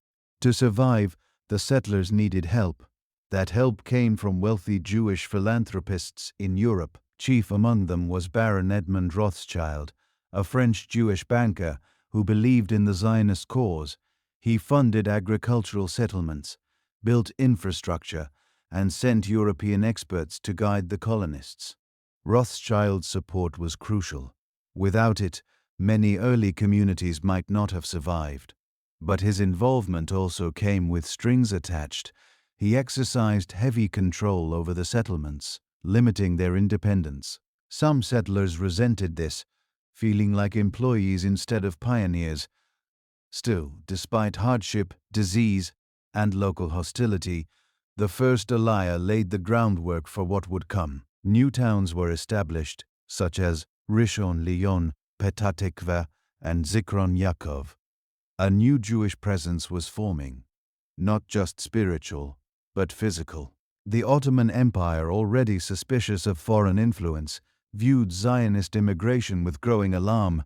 To survive, the settlers needed help. That help came from wealthy Jewish philanthropists in Europe. Chief among them was Baron Edmund Rothschild, a French Jewish banker who believed in the Zionist cause. He funded agricultural settlements, built infrastructure, and sent European experts to guide the colonists. Rothschild's support was crucial. Without it, many early communities might not have survived. But his involvement also came with strings attached. He exercised heavy control over the settlements, limiting their independence. Some settlers resented this, feeling like employees instead of pioneers. Still, despite hardship, disease, and local hostility, the First Aliyah laid the groundwork for what would come. New towns were established, such as Rishon LeZion, Petah Tikva, and Zikron Yaakov. A new Jewish presence was forming, not just spiritual, but physical. The Ottoman Empire, already suspicious of foreign influence, viewed Zionist immigration with growing alarm.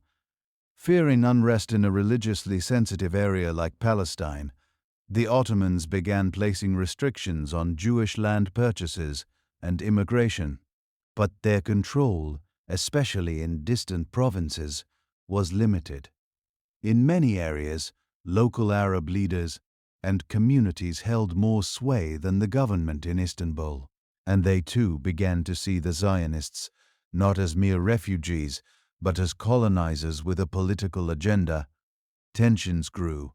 Fearing unrest in a religiously sensitive area like Palestine, the Ottomans began placing restrictions on Jewish land purchases and immigration. But their control, especially in distant provinces, was limited. In many areas, local Arab leaders and communities held more sway than the government in Istanbul. and they too began to see the Zionists not as mere refugees, but as colonizers with a political agenda. Tensions grew.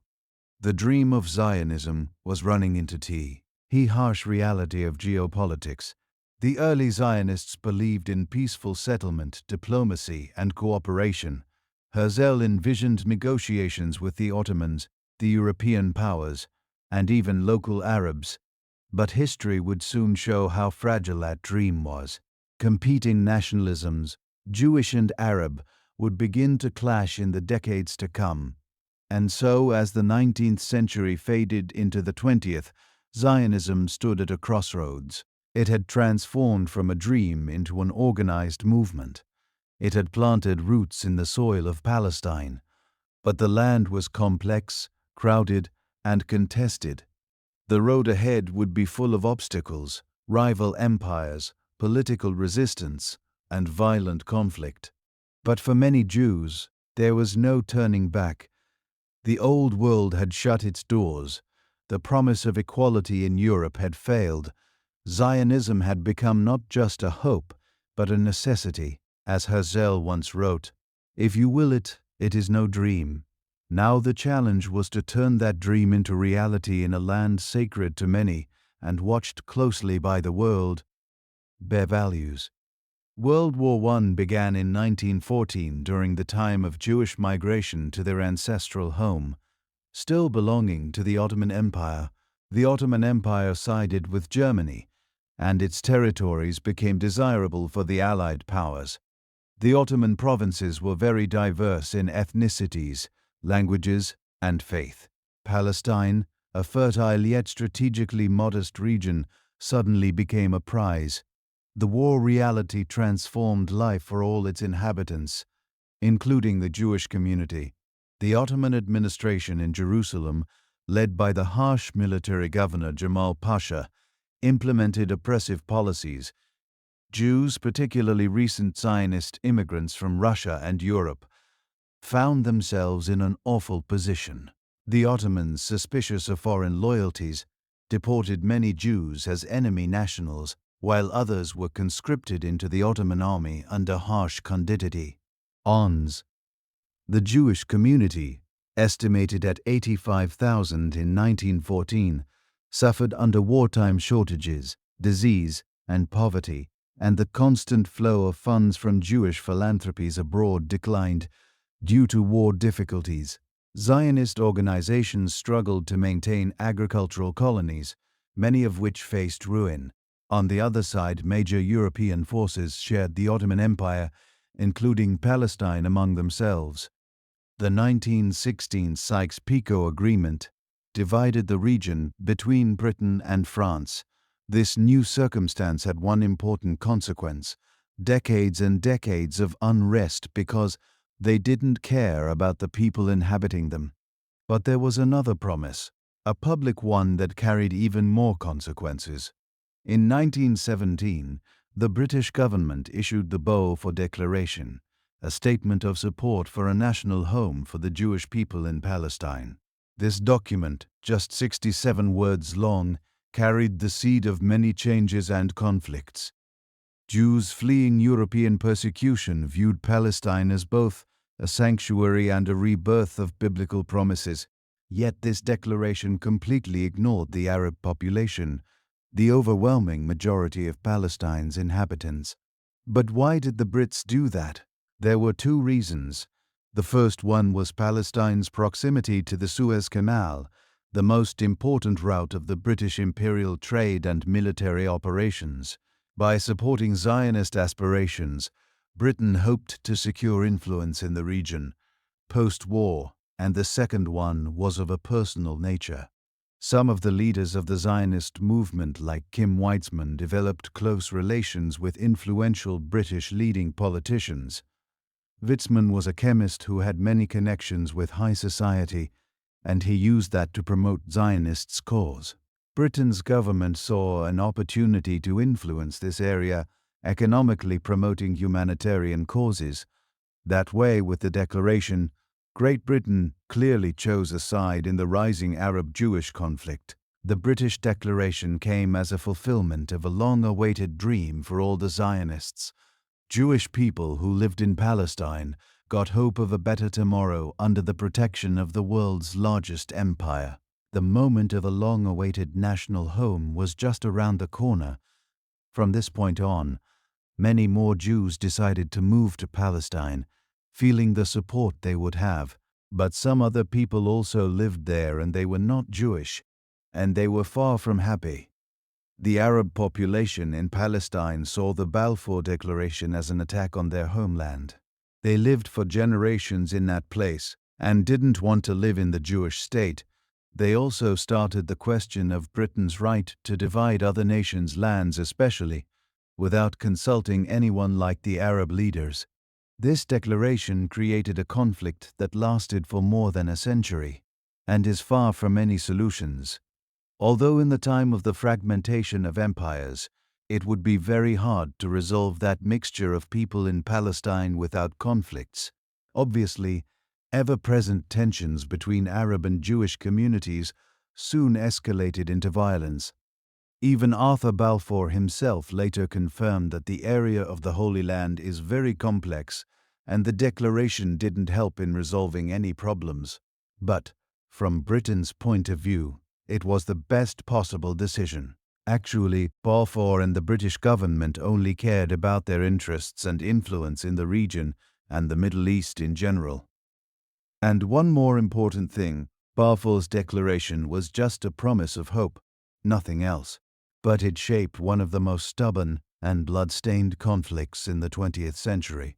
The dream of Zionism was running into the harsh reality of geopolitics. The early Zionists believed in peaceful settlement, diplomacy, and cooperation. Herzl envisioned negotiations with the Ottomans, the European powers, and even local Arabs. But history would soon show how fragile that dream was. Competing nationalisms, Jewish and Arab, would begin to clash in the decades to come. And so, as the 19th century faded into the 20th, Zionism stood at a crossroads. It had transformed from a dream into an organized movement. It had planted roots in the soil of Palestine. But the land was complex, crowded, and contested. The road ahead would be full of obstacles, rival empires, political resistance, and violent conflict. But for many Jews, there was no turning back. The old world had shut its doors. The promise of equality in Europe had failed. Zionism had become not just a hope, but a necessity. As Herzl once wrote, "If you will it, it is no dream." Now the challenge was to turn that dream into reality in a land sacred to many and watched closely by the world. Bare values. World War I began in 1914 during the time of Jewish migration to their ancestral home. Still belonging to the Ottoman Empire, the Ottoman Empire sided with Germany, and its territories became desirable for the Allied powers. The Ottoman provinces were very diverse in ethnicities, languages, and faith. Palestine, a fertile yet strategically modest region, suddenly became a prize. The war reality transformed life for all its inhabitants, including the Jewish community. The Ottoman administration in Jerusalem, led by the harsh military governor Jamal Pasha, implemented oppressive policies. Jews, particularly recent Zionist immigrants from Russia and Europe, found themselves in an awful position. The Ottomans, suspicious of foreign loyalties, deported many Jews as enemy nationals, while others were conscripted into the Ottoman army under harsh conditii. ONS. The Jewish community, estimated at 85,000 in 1914, suffered under wartime shortages, disease, and poverty, and the constant flow of funds from Jewish philanthropies abroad declined due to war difficulties. Zionist organizations struggled to maintain agricultural colonies, many of which faced ruin. On the other side, major European forces shared the Ottoman Empire, including Palestine among themselves. The 1916 Sykes-Picot Agreement divided the region between Britain and France. This new circumstance had one important consequence: decades and decades of unrest because they didn't care about the people inhabiting them. But there was another promise, a public one that carried even more consequences. In 1917, the British government issued the Balfour Declaration, a statement of support for a national home for the Jewish people in Palestine. This document, just 67 words long, carried the seed of many changes and conflicts. Jews fleeing European persecution viewed Palestine as both a sanctuary and a rebirth of biblical promises. Yet this declaration completely ignored the Arab population, the overwhelming majority of Palestine's inhabitants. But why did the Brits do that? There were two reasons. The first one was Palestine's proximity to the Suez Canal, the most important route of the British imperial trade and military operations. By supporting Zionist aspirations, Britain hoped to secure influence in the region post-war, and the second one was of a personal nature. Some of the leaders of the Zionist movement, like Kim Weitzman, developed close relations with influential British leading politicians. Weitzman was a chemist who had many connections with high society, and he used that to promote Zionists' cause. Britain's government saw an opportunity to influence this area, economically promoting humanitarian causes. That way, with the declaration, Great Britain clearly chose a side in the rising Arab-Jewish conflict. The British Declaration came as a fulfillment of a long-awaited dream for all the Zionists. Jewish people who lived in Palestine got hope of a better tomorrow under the protection of the world's largest empire. The moment of a long-awaited national home was just around the corner. From this point on, many more Jews decided to move to Palestine, feeling the support they would have. But some other people also lived there and they were not Jewish, and they were far from happy. The Arab population in Palestine saw the Balfour Declaration as an attack on their homeland. They lived for generations in that place and didn't want to live in the Jewish state. They also started the question of Britain's right to divide other nations' lands, especially without consulting anyone like the Arab leaders. This declaration created a conflict that lasted for more than a century and is far from any solutions. Although in the time of the fragmentation of empires, it would be very hard to resolve that mixture of people in Palestine without conflicts. Obviously, ever-present tensions between Arab and Jewish communities soon escalated into violence. Even Arthur Balfour himself later confirmed that the area of the Holy Land is very complex, and the declaration didn't help in resolving any problems. But, from Britain's point of view, it was the best possible decision. Actually, Balfour and the British government only cared about their interests and influence in the region and the Middle East in general. And one more important thing, Balfour's declaration was just a promise of hope, nothing else. But it shaped one of the most stubborn and blood-stained conflicts in the 20th century.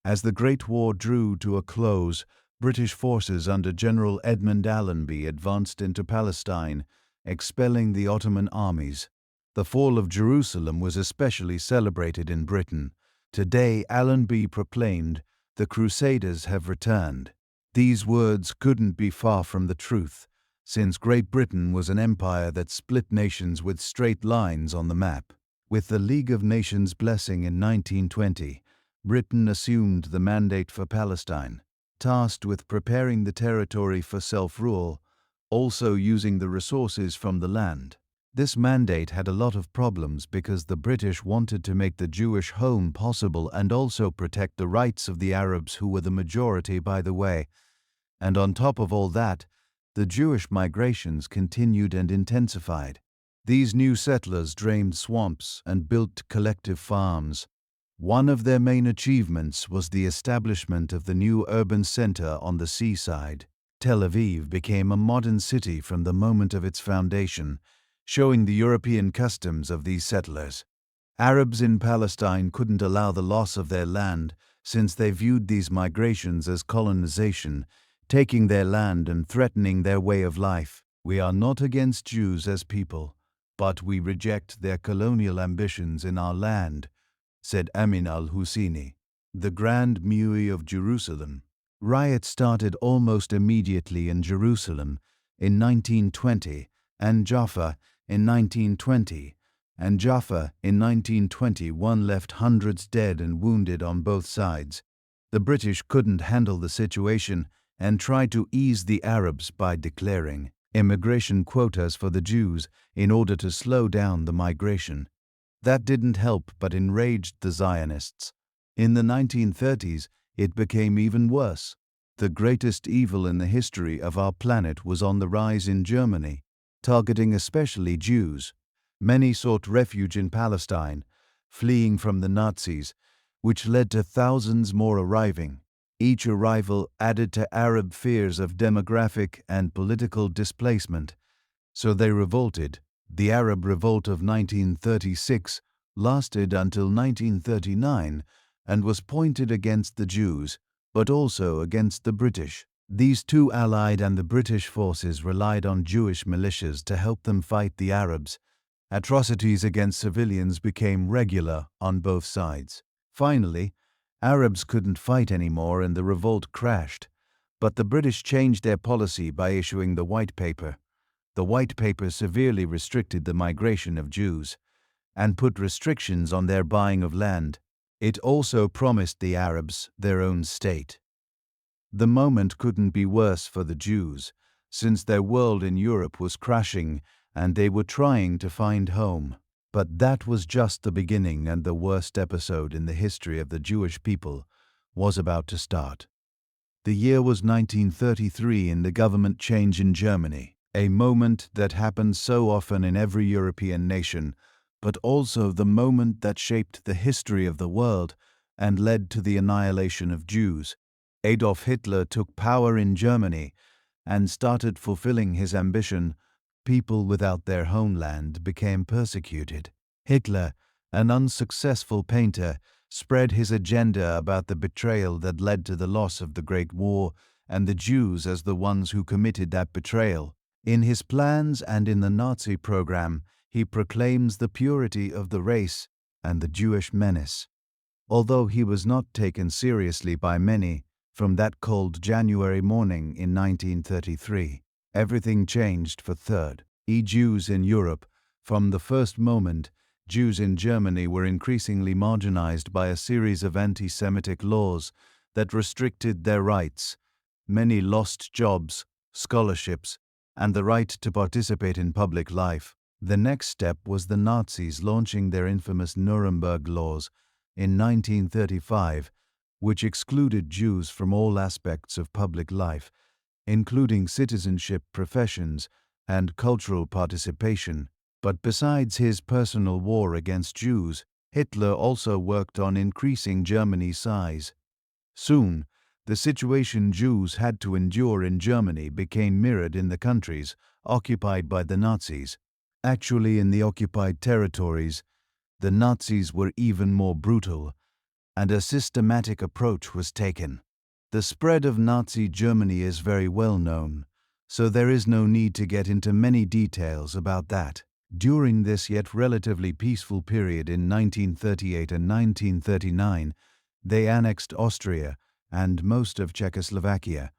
As the Great War drew to a close, British forces under General Edmund Allenby advanced into Palestine, expelling the Ottoman armies. The fall of Jerusalem was especially celebrated in Britain. Today, Allenby proclaimed, "The Crusaders have returned." These words couldn't be far from the truth, since Great Britain was an empire that split nations with straight lines on the map. With the League of Nations blessing in 1920, Britain assumed the mandate for Palestine, tasked with preparing the territory for self-rule, also using the resources from the land. This mandate had a lot of problems because the British wanted to make the Jewish home possible and also protect the rights of the Arabs, who were the majority, by the way. And on top of all that, the Jewish migrations continued and intensified. These new settlers drained swamps and built collective farms. One of their main achievements was the establishment of the new urban center on the seaside. Tel Aviv became a modern city from the moment of its foundation, showing the European customs of these settlers. Arabs in Palestine couldn't allow the loss of their land, since they viewed these migrations as colonization, taking their land and threatening their way of life. "We are not against Jews as people, but we reject their colonial ambitions in our land," said Amin al-Husseini, the Grand Muezzin of Jerusalem. Riots started almost immediately in Jerusalem in 1920 and Jaffa in 1920, and Jaffa in 1921 left hundreds dead and wounded on both sides. The British couldn't handle the situation and tried to ease the Arabs by declaring immigration quotas for the Jews in order to slow down the migration. That didn't help but enraged the Zionists. In the 1930s, it became even worse. The greatest evil in the history of our planet was on the rise in Germany, targeting especially Jews. Many sought refuge in Palestine, fleeing from the Nazis, which led to thousands more arriving. Each arrival added to Arab fears of demographic and political displacement, so they revolted. The Arab Revolt of 1936 lasted until 1939 and was pointed against the Jews, but also against the British. These two Allied and the British forces relied on Jewish militias to help them fight the Arabs. Atrocities against civilians became regular on both sides. Finally, Arabs couldn't fight anymore and the revolt crashed, but the British changed their policy by issuing the White Paper. The White Paper severely restricted the migration of Jews and put restrictions on their buying of land. It also promised the Arabs their own state. The moment couldn't be worse for the Jews, since their world in Europe was crashing and they were trying to find home. But that was just the beginning, and the worst episode in the history of the Jewish people was about to start. The year was 1933 in the government change in Germany, a moment that happens so often in every European nation, but also the moment that shaped the history of the world and led to the annihilation of Jews. Adolf Hitler took power in Germany and started fulfilling his ambition. People without their homeland became persecuted. Hitler, an unsuccessful painter, spread his agenda about the betrayal that led to the loss of the Great War and the Jews as the ones who committed that betrayal. In his plans and in the Nazi program, he proclaims the purity of the race and the Jewish menace. Although he was not taken seriously by many, from that cold January morning in 1933, everything changed for Jews in Europe. From the first moment, Jews in Germany were increasingly marginalized by a series of anti-Semitic laws that restricted their rights. Many lost jobs, scholarships, and the right to participate in public life. The next step was the Nazis launching their infamous Nuremberg laws in 1935, which excluded Jews from all aspects of public life, including citizenship, professions, and cultural participation. But besides his personal war against Jews, Hitler also worked on increasing Germany's size. Soon, the situation Jews had to endure in Germany became mirrored in the countries occupied by the Nazis. Actually, in the occupied territories, the Nazis were even more brutal, and a systematic approach was taken. The spread of Nazi Germany is very well known, so there is no need to get into many details about that. During this yet relatively peaceful period in 1938 and 1939, they annexed Austria and most of Czechoslovakia.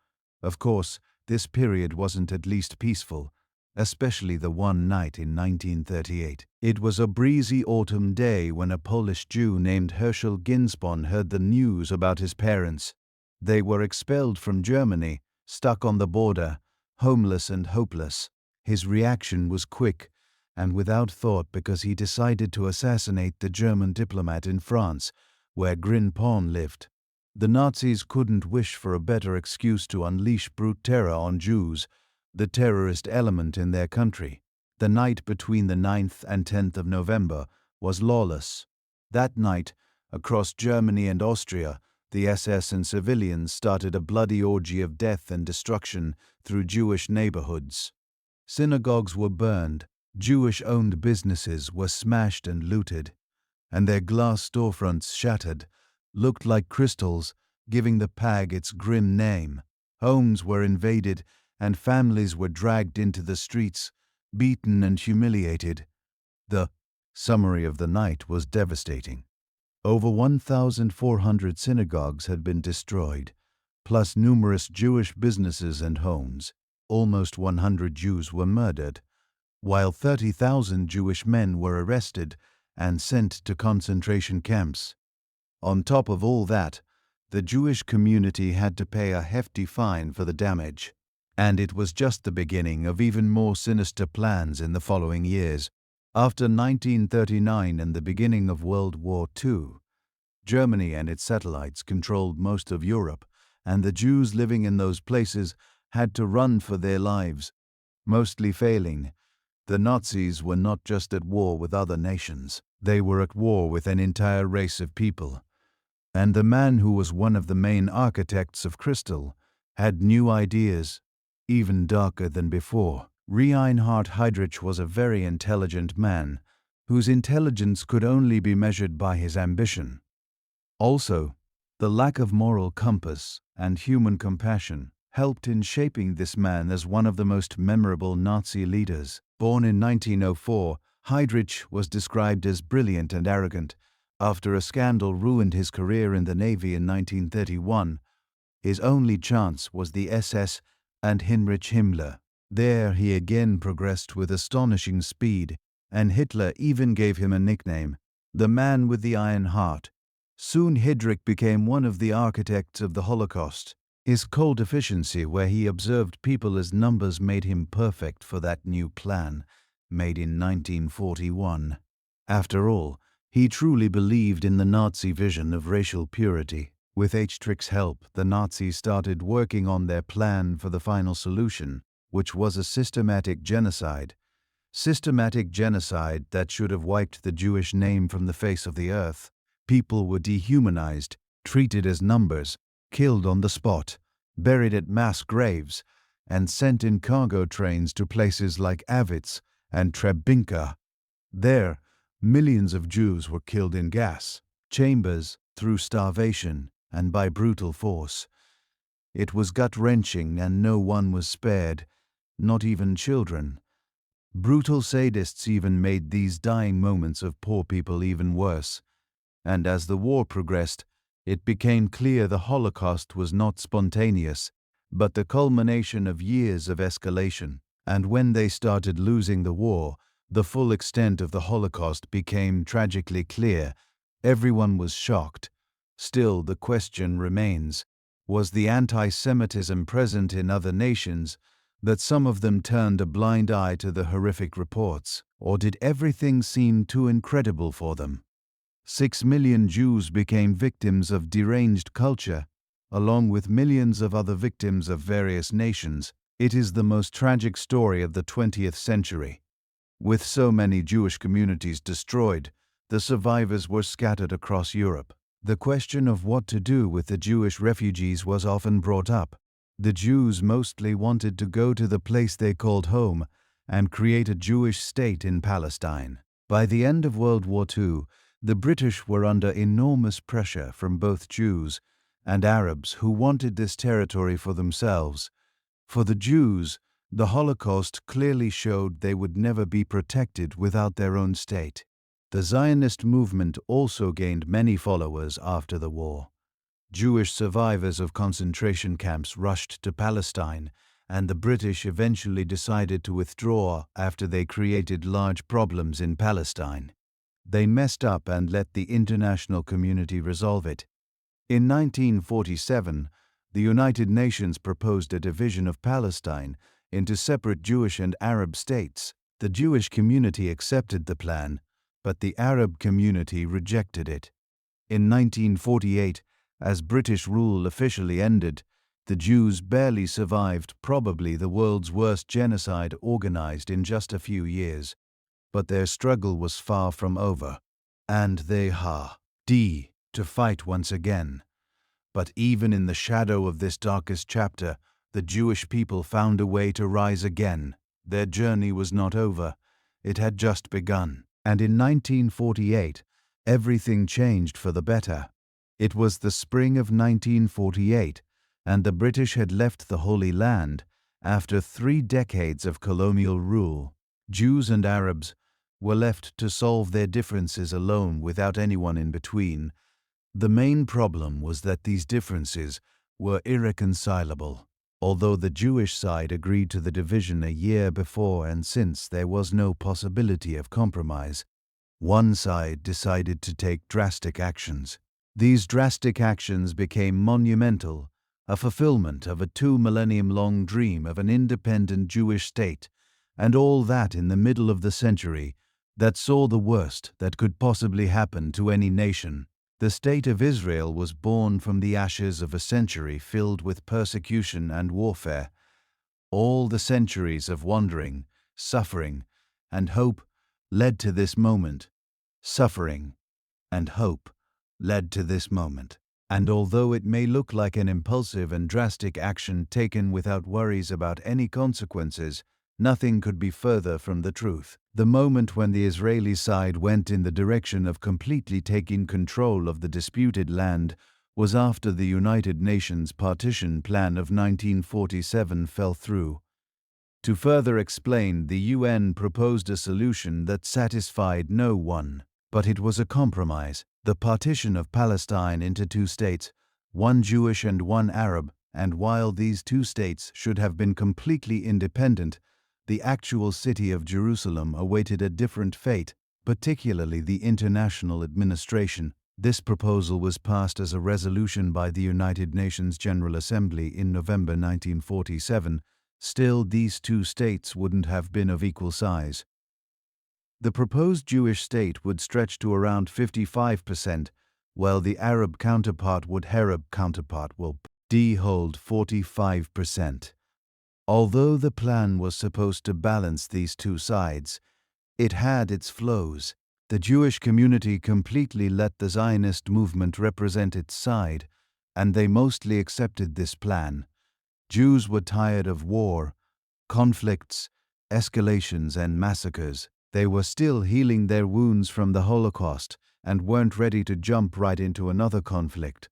Of course, this period wasn't at least peaceful, especially the one night in 1938. It was a breezy autumn day when a Polish Jew named Herzl Ginsborn heard the news about his parents. They were expelled from Germany, stuck on the border, homeless and hopeless. His reaction was quick and without thought, because he decided to assassinate the German diplomat in France, where Grin-Pon lived. The Nazis couldn't wish for a better excuse to unleash brute terror on Jews, the terrorist element in their country. The night between the 9th and 10th of November was lawless. That night, across Germany and Austria, the SS and civilians started a bloody orgy of death and destruction through Jewish neighborhoods. Synagogues were burned, Jewish-owned businesses were smashed and looted, and their glass storefronts shattered, looked like crystals, giving the Pag its grim name. Homes were invaded, and families were dragged into the streets, beaten and humiliated. The summary of the night was devastating. Over 1,400 synagogues had been destroyed, plus numerous Jewish businesses and homes. Almost 100 Jews were murdered, while 30,000 Jewish men were arrested and sent to concentration camps. On top of all that, the Jewish community had to pay a hefty fine for the damage. And it was just the beginning of even more sinister plans in the following years. After 1939 and the beginning of World War II, Germany and its satellites controlled most of Europe, and the Jews living in those places had to run for their lives, mostly failing. The Nazis were not just at war with other nations, they were at war with an entire race of people. And the man who was one of the main architects of Crystal had new ideas, even darker than before. Reinhard Heydrich was a very intelligent man, whose intelligence could only be measured by his ambition. Also, the lack of moral compass and human compassion helped in shaping this man as one of the most memorable Nazi leaders. Born in 1904, Heydrich was described as brilliant and arrogant. After a scandal ruined his career in the Navy in 1931, his only chance was the SS and Heinrich Himmler. There he again progressed with astonishing speed, and Hitler even gave him a nickname, the man with the iron heart. Soon Heydrich became one of the architects of the Holocaust. His cold efficiency, where he observed people as numbers, made him perfect for that new plan. made in 1941. After all, he truly believed in the Nazi vision of racial purity. With Heydrich's help, the Nazis started working on their plan for the final solution, which was a systematic genocide. Systematic genocide that should have wiped the Jewish name from the face of the earth. People were dehumanized, treated as numbers, killed on the spot, buried at mass graves, and sent in cargo trains to places like Auschwitz and Treblinka. There, millions of Jews were killed in gas chambers, through starvation, and by brutal force. It was gut-wrenching, and no one was spared, not even children. Brutal sadists even made these dying moments of poor people even worse. And as the war progressed, it became clear the Holocaust was not spontaneous, but the culmination of years of escalation. And when they started losing the war, the full extent of the Holocaust became tragically clear. Everyone was shocked. Still, the question remains, was the anti-Semitism present in other nations, that some of them turned a blind eye to the horrific reports, or did everything seem too incredible for them? 6 million Jews became victims of deranged culture, along with millions of other victims of various nations. It is the most tragic story of the 20th century. With so many Jewish communities destroyed, the survivors were scattered across Europe. The question of what to do with the Jewish refugees was often brought up. The Jews mostly wanted to go to the place they called home and create a Jewish state in Palestine. By the end of World War II, the British were under enormous pressure from both Jews and Arabs who wanted this territory for themselves. For the Jews, the Holocaust clearly showed they would never be protected without their own state. The Zionist movement also gained many followers after the war. Jewish survivors of concentration camps rushed to Palestine, and the British eventually decided to withdraw after they created large problems in Palestine. They messed up and let the international community resolve it. In 1947, the United Nations proposed a division of Palestine into separate Jewish and Arab states. The Jewish community accepted the plan, but the Arab community rejected it. In 1948, as British rule officially ended, the Jews barely survived probably the world's worst genocide organized in just a few years. But their struggle was far from over, and they had to fight once again. But even in the shadow of this darkest chapter, the Jewish people found a way to rise again. Their journey was not over, it had just begun. And in 1948, everything changed for the better. It was the spring of 1948, and the British had left the Holy Land after 3 decades of colonial rule. Jews and Arabs were left to solve their differences alone without anyone in between. The main problem was that these differences were irreconcilable. Although the Jewish side agreed to the division a year before, and since there was no possibility of compromise, one side decided to take drastic actions. These drastic actions became monumental, a fulfillment of a 2-millennium-long dream of an independent Jewish state, and all that in the middle of the century that saw the worst that could possibly happen to any nation. The State of Israel was born from the ashes of a century filled with persecution and warfare. All the centuries of wandering, suffering, and hope led to this moment. Suffering and hope led to this moment. And although it may look like an impulsive and drastic action taken without worries about any consequences, nothing could be further from the truth. The moment when the Israeli side went in the direction of completely taking control of the disputed land was after the United Nations partition plan of 1947 fell through. To further explain, the UN proposed a solution that satisfied no one, but it was a compromise. The partition of Palestine into 2 states, one Jewish and one Arab, and while these 2 states should have been completely independent, the actual city of Jerusalem awaited a different fate, particularly the international administration. This proposal was passed as a resolution by the United Nations General Assembly in November 1947. Still, these 2 states wouldn't have been of equal size. The proposed Jewish state would stretch to around 55%, while the Arab counterpart will hold 45%. Although the plan was supposed to balance these two sides, it had its flaws. The Jewish community completely let the Zionist movement represent its side, and they mostly accepted this plan. Jews were tired of war, conflicts, escalations, and massacres. They were still healing their wounds from the Holocaust and weren't ready to jump right into another conflict.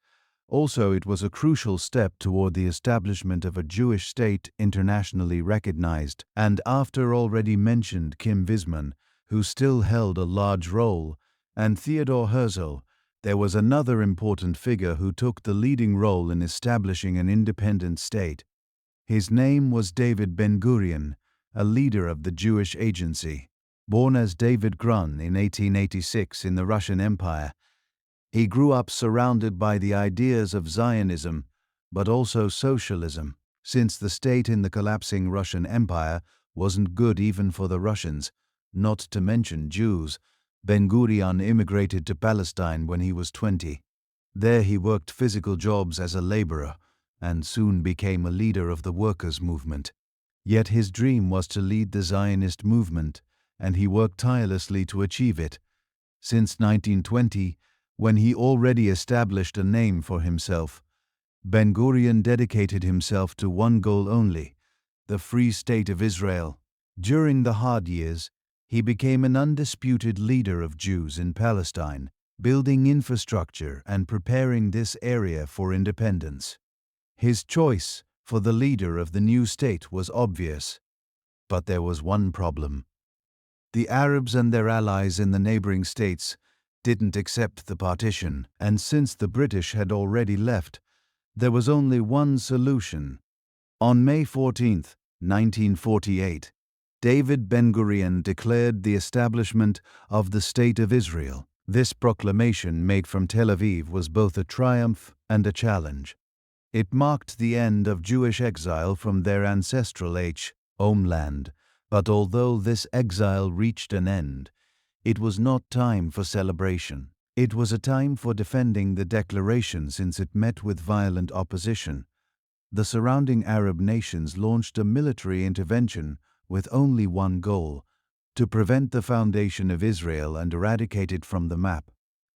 Also, it was a crucial step toward the establishment of a Jewish state internationally recognized, and after already mentioned Kim Visman, who still held a large role, and Theodor Herzl, there was another important figure who took the leading role in establishing an independent state. His name was David Ben-Gurion, a leader of the Jewish Agency. Born as David Grun in 1886 in the Russian Empire, he grew up surrounded by the ideas of Zionism, but also socialism. Since the state in the collapsing Russian Empire wasn't good even for the Russians, not to mention Jews, Ben-Gurion immigrated to Palestine when he was 20. There he worked physical jobs as a laborer, and soon became a leader of the workers' movement. Yet his dream was to lead the Zionist movement, and he worked tirelessly to achieve it. Since 1920, when he already established a name for himself, Ben-Gurion dedicated himself to one goal only: the Free State of Israel. During the hard years, he became an undisputed leader of Jews in Palestine, building infrastructure and preparing this area for independence. His choice for the leader of the new state was obvious, but there was one problem. The Arabs and their allies in the neighboring states didn't accept the partition, and since the British had already left, there was only one solution. On May 14, 1948, David Ben-Gurion declared the establishment of the State of Israel. This proclamation, made from Tel Aviv, was both a triumph and a challenge. It marked the end of Jewish exile from their ancestral homeland, but although this exile reached an end, it was not time for celebration. It was a time for defending the declaration, since it met with violent opposition. The surrounding Arab nations launched a military intervention with only one goal: to prevent the foundation of Israel and eradicate it from the map.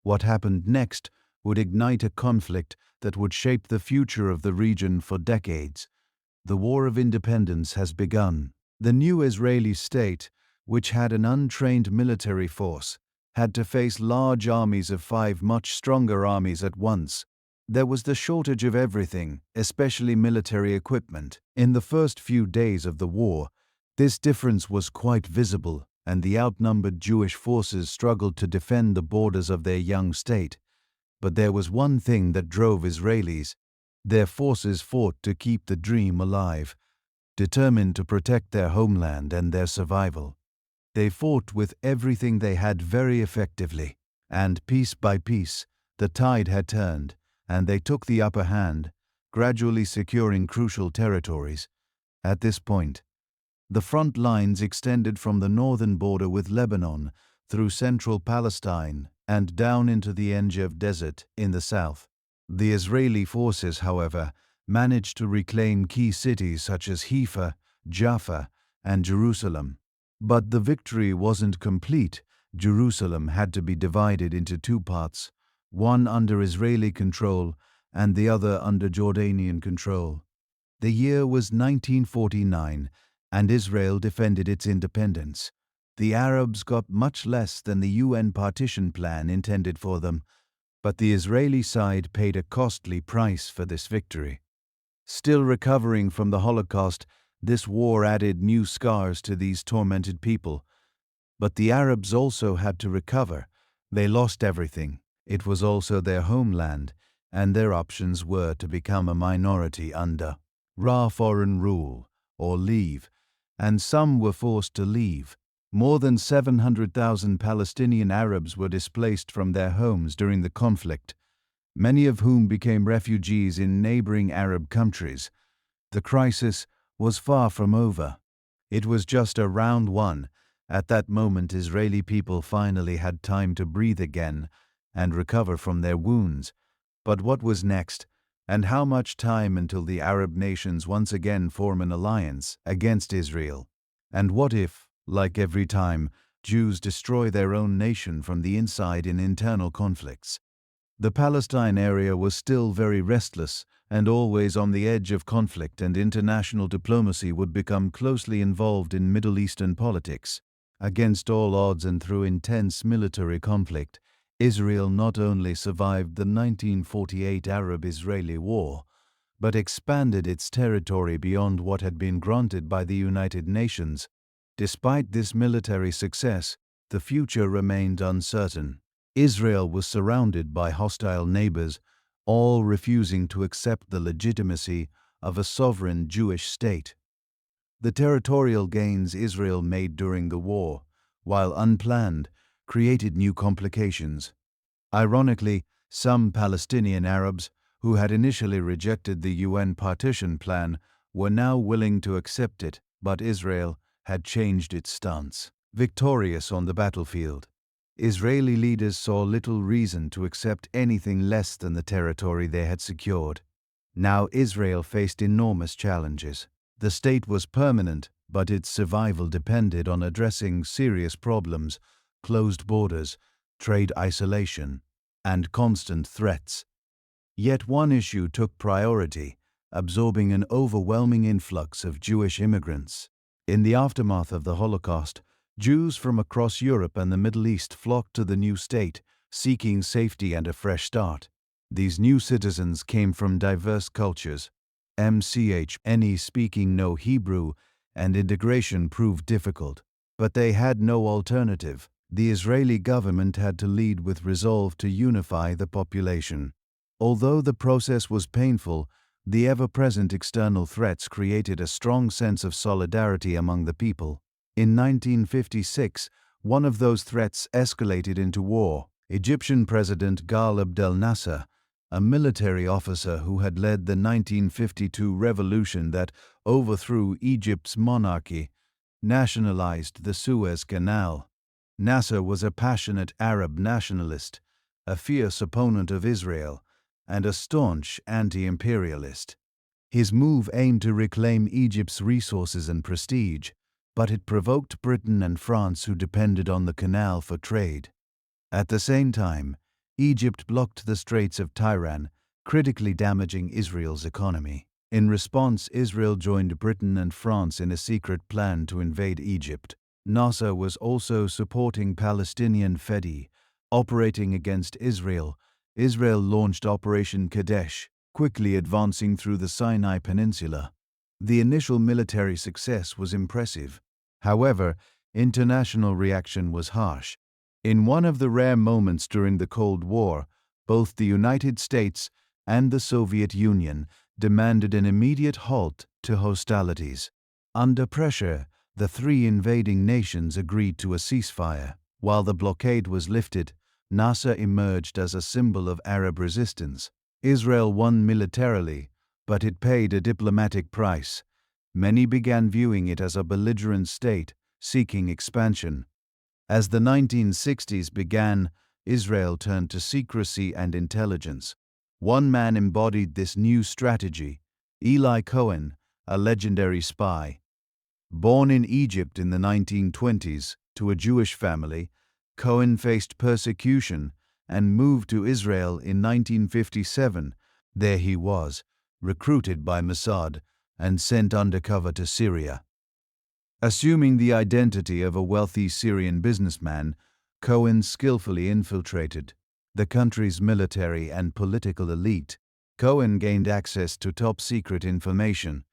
What happened next would ignite a conflict that would shape the future of the region for decades. The War of Independence has begun. The new Israeli state, which had an untrained military force, had to face large armies of 5 much stronger armies at once. There was the shortage of everything, especially military equipment. In the first few days of the war, this difference was quite visible, and the outnumbered Jewish forces struggled to defend the borders of their young state. But there was one thing that drove Israelis. Their forces fought to keep the dream alive, determined to protect their homeland and their survival. They fought with everything they had very effectively, and piece by piece, the tide had turned, and they took the upper hand, gradually securing crucial territories. At this point, the front lines extended from the northern border with Lebanon through central Palestine and down into the Negev desert in the south. The Israeli forces, however, managed to reclaim key cities such as Haifa, Jaffa, and Jerusalem. But the victory wasn't complete. Jerusalem had to be divided into 2 parts, one under Israeli control and the other under Jordanian control. The year was 1949, and Israel defended its independence. The Arabs got much less than the UN partition plan intended for them, but the Israeli side paid a costly price for this victory. Still recovering from the Holocaust, this war added new scars to these tormented people. But the Arabs also had to recover. They lost everything. It was also their homeland, and their options were to become a minority under foreign rule or leave, and some were forced to leave. More than 700,000 Palestinian Arabs were displaced from their homes during the conflict, many of whom became refugees in neighboring Arab countries. The crisis was far from over. It was just a round one, At that moment, Israeli people finally had time to breathe again and recover from their wounds. But what was next? And how much time until the Arab nations once again form an alliance against Israel? And what if, like every time, Jews destroy their own nation from the inside in internal conflicts? The Palestine area was still very restless and always on the edge of conflict, and international diplomacy would become closely involved in Middle Eastern politics. Against all odds and through intense military conflict, Israel not only survived the 1948 Arab-Israeli War, but expanded its territory beyond what had been granted by the United Nations. Despite this military success, the future remained uncertain. Israel was surrounded by hostile neighbors, all refusing to accept the legitimacy of a sovereign Jewish state. The territorial gains Israel made during the war, while unplanned, created new complications. Ironically, some Palestinian Arabs, who had initially rejected the UN partition plan, were now willing to accept it, but Israel had changed its stance. Victorious on the battlefield, Israeli leaders saw little reason to accept anything less than the territory they had secured. Now Israel faced enormous challenges. The state was permanent, but its survival depended on addressing serious problems: closed borders, trade isolation, and constant threats. Yet one issue took priority: absorbing an overwhelming influx of Jewish immigrants. In the aftermath of the Holocaust, Jews from across Europe and the Middle East flocked to the new state, seeking safety and a fresh start. These new citizens came from diverse cultures. Many speaking no Hebrew, and integration proved difficult. But they had no alternative. The Israeli government had to lead with resolve to unify the population. Although the process was painful, the ever-present external threats created a strong sense of solidarity among the people. In 1956, one of those threats escalated into war. Egyptian President Gamal Abdel Nasser, a military officer who had led the 1952 revolution that overthrew Egypt's monarchy, nationalized the Suez Canal. Nasser was a passionate Arab nationalist, a fierce opponent of Israel, and a staunch anti-imperialist. His move aimed to reclaim Egypt's resources and prestige, but it provoked Britain and France, who depended on the canal for trade. At the same time, Egypt blocked the Straits of Tiran, critically damaging Israel's economy. In response, Israel joined Britain and France in a secret plan to invade Egypt. Nasser was also supporting Palestinian Fedi, operating against Israel. Israel launched Operation Kadesh, quickly advancing through the Sinai Peninsula. The initial military success was impressive. However, international reaction was harsh. In one of the rare moments during the Cold War, both the United States and the Soviet Union demanded an immediate halt to hostilities. Under pressure, the three invading nations agreed to a ceasefire. While the blockade was lifted, Nasser emerged as a symbol of Arab resistance. Israel won militarily, but it paid a diplomatic price. Many began viewing it as a belligerent state, seeking expansion. As the 1960s began, Israel turned to secrecy and intelligence. One man embodied this new strategy: Eli Cohen, a legendary spy. Born in Egypt in the 1920s to a Jewish family, Cohen faced persecution and moved to Israel in 1957. There he was, recruited by Mossad and sent undercover to Syria. Assuming the identity of a wealthy Syrian businessman, Cohen skillfully infiltrated the country's military and political elite. Cohen gained access to top-secret information,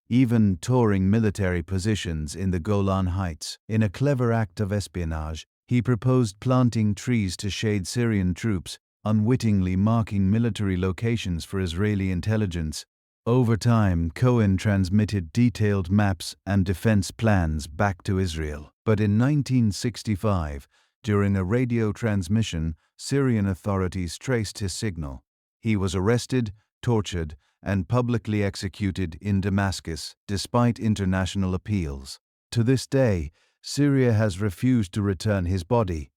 even touring military positions in the Golan Heights. In a clever act of espionage, he proposed planting trees to shade Syrian troops, unwittingly marking military locations for Israeli intelligence. Over time, Cohen transmitted detailed maps and defense plans back to Israel. But in 1965, during a radio transmission, Syrian authorities traced his signal. He was arrested, tortured, and publicly executed in Damascus, despite international appeals. To this day, Syria has refused to return his body.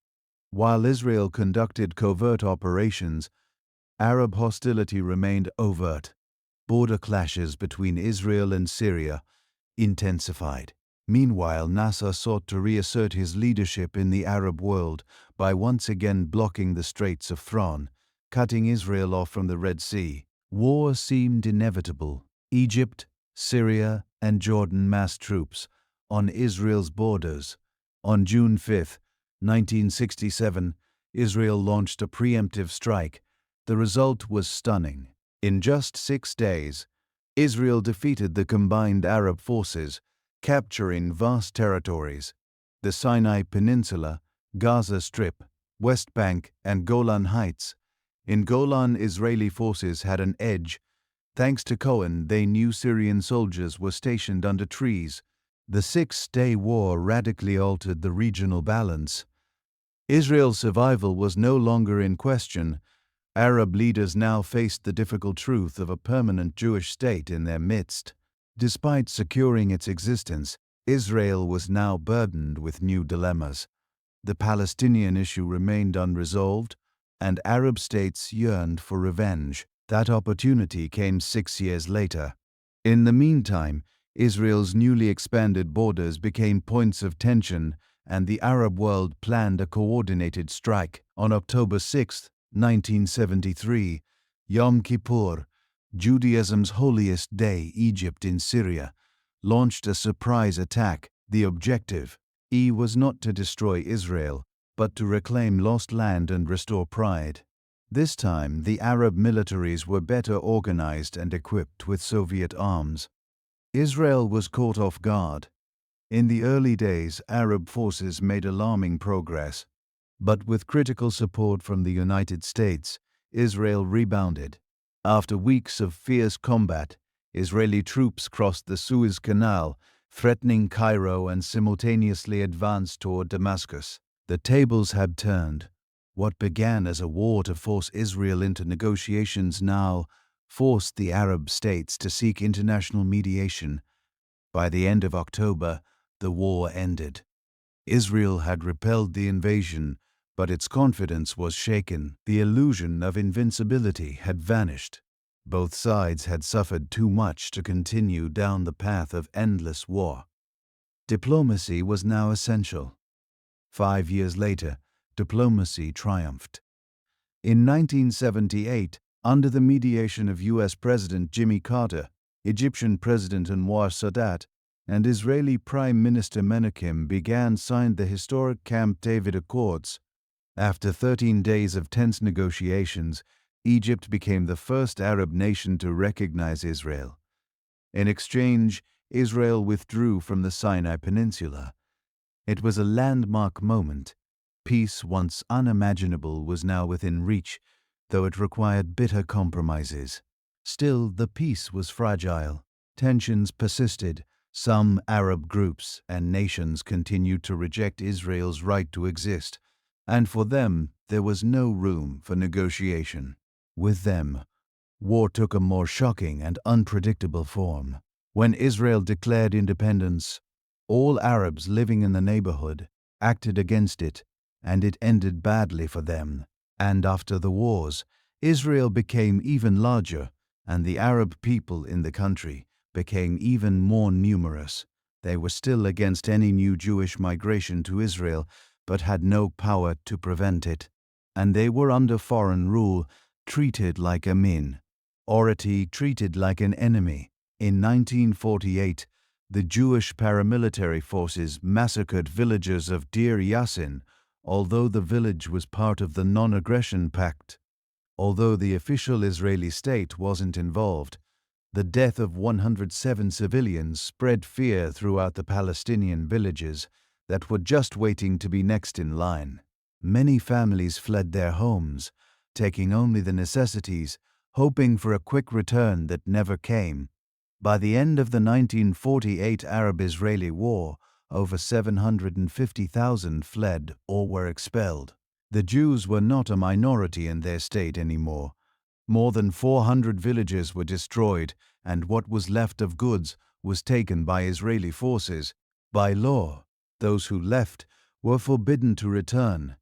While Israel conducted covert operations, Arab hostility remained overt. Border clashes between Israel and Syria intensified. Meanwhile, Nasser sought to reassert his leadership in the Arab world by once again blocking the Straits of Thrawn, cutting Israel off from the Red Sea. War seemed inevitable. Egypt, Syria, and Jordan massed troops on Israel's borders. On June 5, 1967, Israel launched a preemptive strike. The result was stunning. In just 6 days, Israel defeated the combined Arab forces, capturing vast territories: the Sinai Peninsula, Gaza Strip, West Bank, and Golan Heights. In Golan, Israeli forces had an edge. Thanks to Cohen, they knew Syrian soldiers were stationed under trees. The 6-day war radically altered the regional balance. Israel's survival was no longer in question. Arab leaders now faced the difficult truth of a permanent Jewish state in their midst. Despite securing its existence, Israel was now burdened with new dilemmas. The Palestinian issue remained unresolved, and Arab states yearned for revenge. That opportunity came 6 years later. In the meantime, Israel's newly expanded borders became points of tension, and the Arab world planned a coordinated strike. On October 6, 1973, Yom Kippur, Judaism's holiest day, Egypt in Syria, launched a surprise attack. The objective was not to destroy Israel, but to reclaim lost land and restore pride. This time, the Arab militaries were better organized and equipped with Soviet arms. Israel was caught off guard. In the early days, Arab forces made alarming progress. But with critical support from the United States, Israel rebounded. After weeks of fierce combat, Israeli troops crossed the Suez Canal, threatening Cairo, and simultaneously advanced toward Damascus. The tables had turned. What began as a war to force Israel into negotiations now forced the Arab states to seek international mediation. By the end of October, the war ended. Israel had repelled the invasion, but its confidence was shaken. The illusion of invincibility had vanished. Both sides had suffered too much to continue down the path of endless war. Diplomacy was now essential. 5 years later, diplomacy triumphed. In 1978, under the mediation of U.S. President Jimmy Carter, Egyptian President Anwar Sadat, and Israeli Prime Minister Menachem signed the historic Camp David Accords. After 13 days of tense negotiations, Egypt became the first Arab nation to recognize Israel. In exchange, Israel withdrew from the Sinai Peninsula. It was a landmark moment. Peace, once unimaginable, was now within reach, though it required bitter compromises. Still, the peace was fragile. Tensions persisted. Some Arab groups and nations continued to reject Israel's right to exist, and for them there was no room for negotiation. With them, war took a more shocking and unpredictable form. When Israel declared independence, all Arabs living in the neighborhood acted against it, and it ended badly for them. And after the wars, Israel became even larger, and the Arab people in the country became even more numerous. They were still against any new Jewish migration to Israel, but had no power to prevent it. And they were under foreign rule, treated like a minority, treated like an enemy. In 1948, the Jewish paramilitary forces massacred villagers of Deir Yassin, although the village was part of the Non-Aggression Pact. Although the official Israeli state wasn't involved, the death of 107 civilians spread fear throughout the Palestinian villages that were just waiting to be next in line. Many families fled their homes, taking only the necessities, hoping for a quick return that never came. By the end of the 1948 Arab-Israeli War, over 750,000 fled or were expelled. The Jews were not a minority in their state anymore. More than 400 villages were destroyed, and what was left of goods was taken by Israeli forces. By law, Those who left were forbidden to return.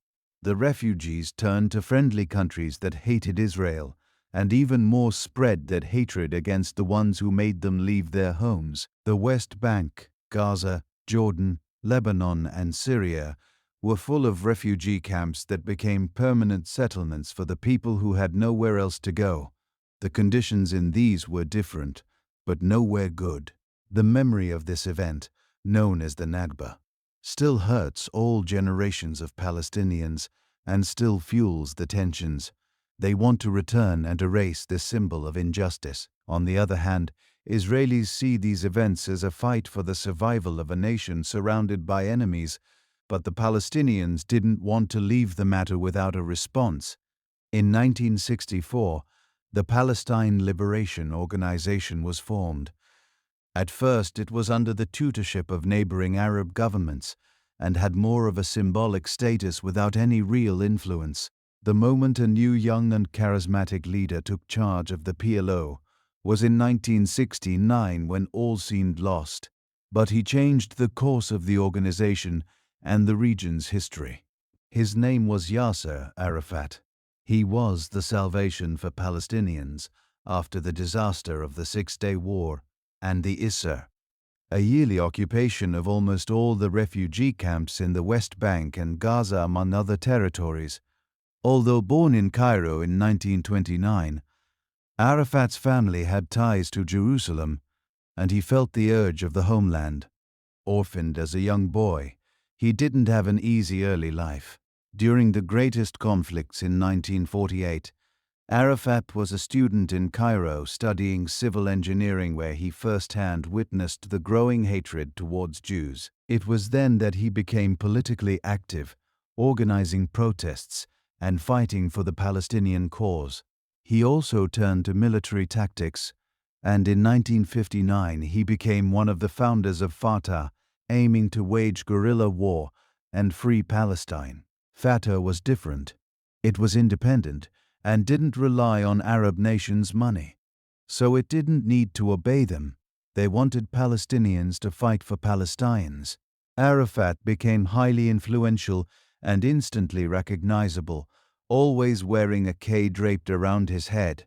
The refugees turned to friendly countries that hated Israel, and even more spread that hatred against the ones who made them leave their homes. The West Bank, Gaza, Jordan, Lebanon, and Syria were full of refugee camps that became permanent settlements for the people who had nowhere else to go. The conditions in these were different, but nowhere good. The memory of this event, known as the Nakba, still hurts all generations of Palestinians and still fuels the tensions. They want to return and erase this symbol of injustice. On the other hand, Israelis see these events as a fight for the survival of a nation surrounded by enemies, but the Palestinians didn't want to leave the matter without a response. In 1964, the Palestine Liberation Organization was formed. At first, it was under the tutorship of neighboring Arab governments and had more of a symbolic status without any real influence. The moment a new young and charismatic leader took charge of the PLO was in 1969, when all seemed lost. But he changed the course of the organization and the region's history. His name was Yasser Arafat. He was the salvation for Palestinians after the disaster of the Six-Day War and the Isser, a yearly occupation of almost all the refugee camps in the West Bank and Gaza, among other territories. Although born in Cairo in 1929, Arafat's family had ties to Jerusalem, and he felt the urge of the homeland. Orphaned as a young boy, he didn't have an easy early life. During the greatest conflicts in 1948, Arafat was a student in Cairo studying civil engineering, where he firsthand witnessed the growing hatred towards Jews. It was then that he became politically active, organizing protests and fighting for the Palestinian cause. He also turned to military tactics, and in 1959 he became one of the founders of Fatah, aiming to wage guerrilla war and free Palestine. Fatah was different. It was independent and didn't rely on Arab nations' money. So it didn't need to obey them. They wanted Palestinians to fight for Palestinians. Arafat became highly influential and instantly recognizable, always wearing a K draped around his head.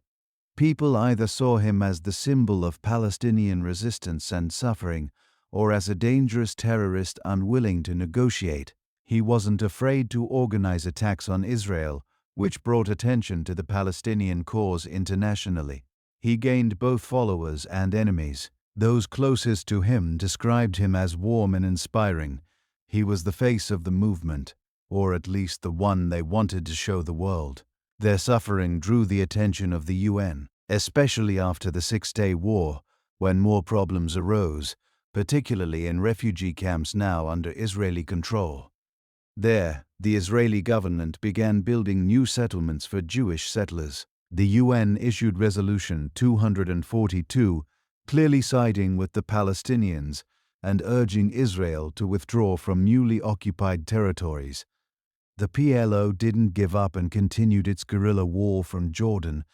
People either saw him as the symbol of Palestinian resistance and suffering, or as a dangerous terrorist unwilling to negotiate. He wasn't afraid to organize attacks on Israel, which brought attention to the Palestinian cause internationally. He gained both followers and enemies. Those closest to him described him as warm and inspiring. He was the face of the movement, or at least the one they wanted to show the world. Their suffering drew the attention of the UN, especially after the Six-Day War, when more problems arose, particularly in refugee camps now under Israeli control. There, the Israeli government began building new settlements for Jewish settlers. The UN issued Resolution 242, clearly siding with the Palestinians and urging Israel to withdraw from newly occupied territories. The PLO didn't give up and continued its guerrilla war from Jordan,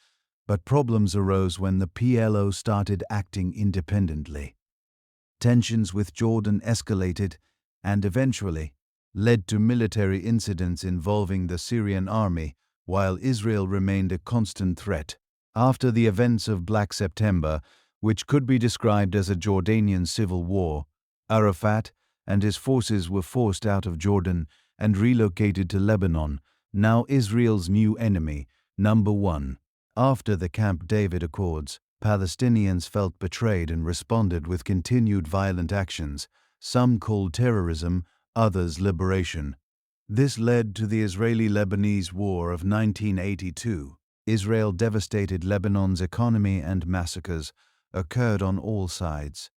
but problems arose when the PLO started acting independently. Tensions with Jordan escalated and eventually led to military incidents involving the Syrian army, while Israel remained a constant threat. After the events of Black September, which could be described as a Jordanian civil war, Arafat and his forces were forced out of Jordan and relocated to Lebanon, now Israel's new enemy, number one. After the Camp David Accords, Palestinians felt betrayed and responded with continued violent actions, some called terrorism, others liberation. This led to the Israeli-Lebanese War of 1982. Israel devastated Lebanon's economy and massacres occurred on all sides.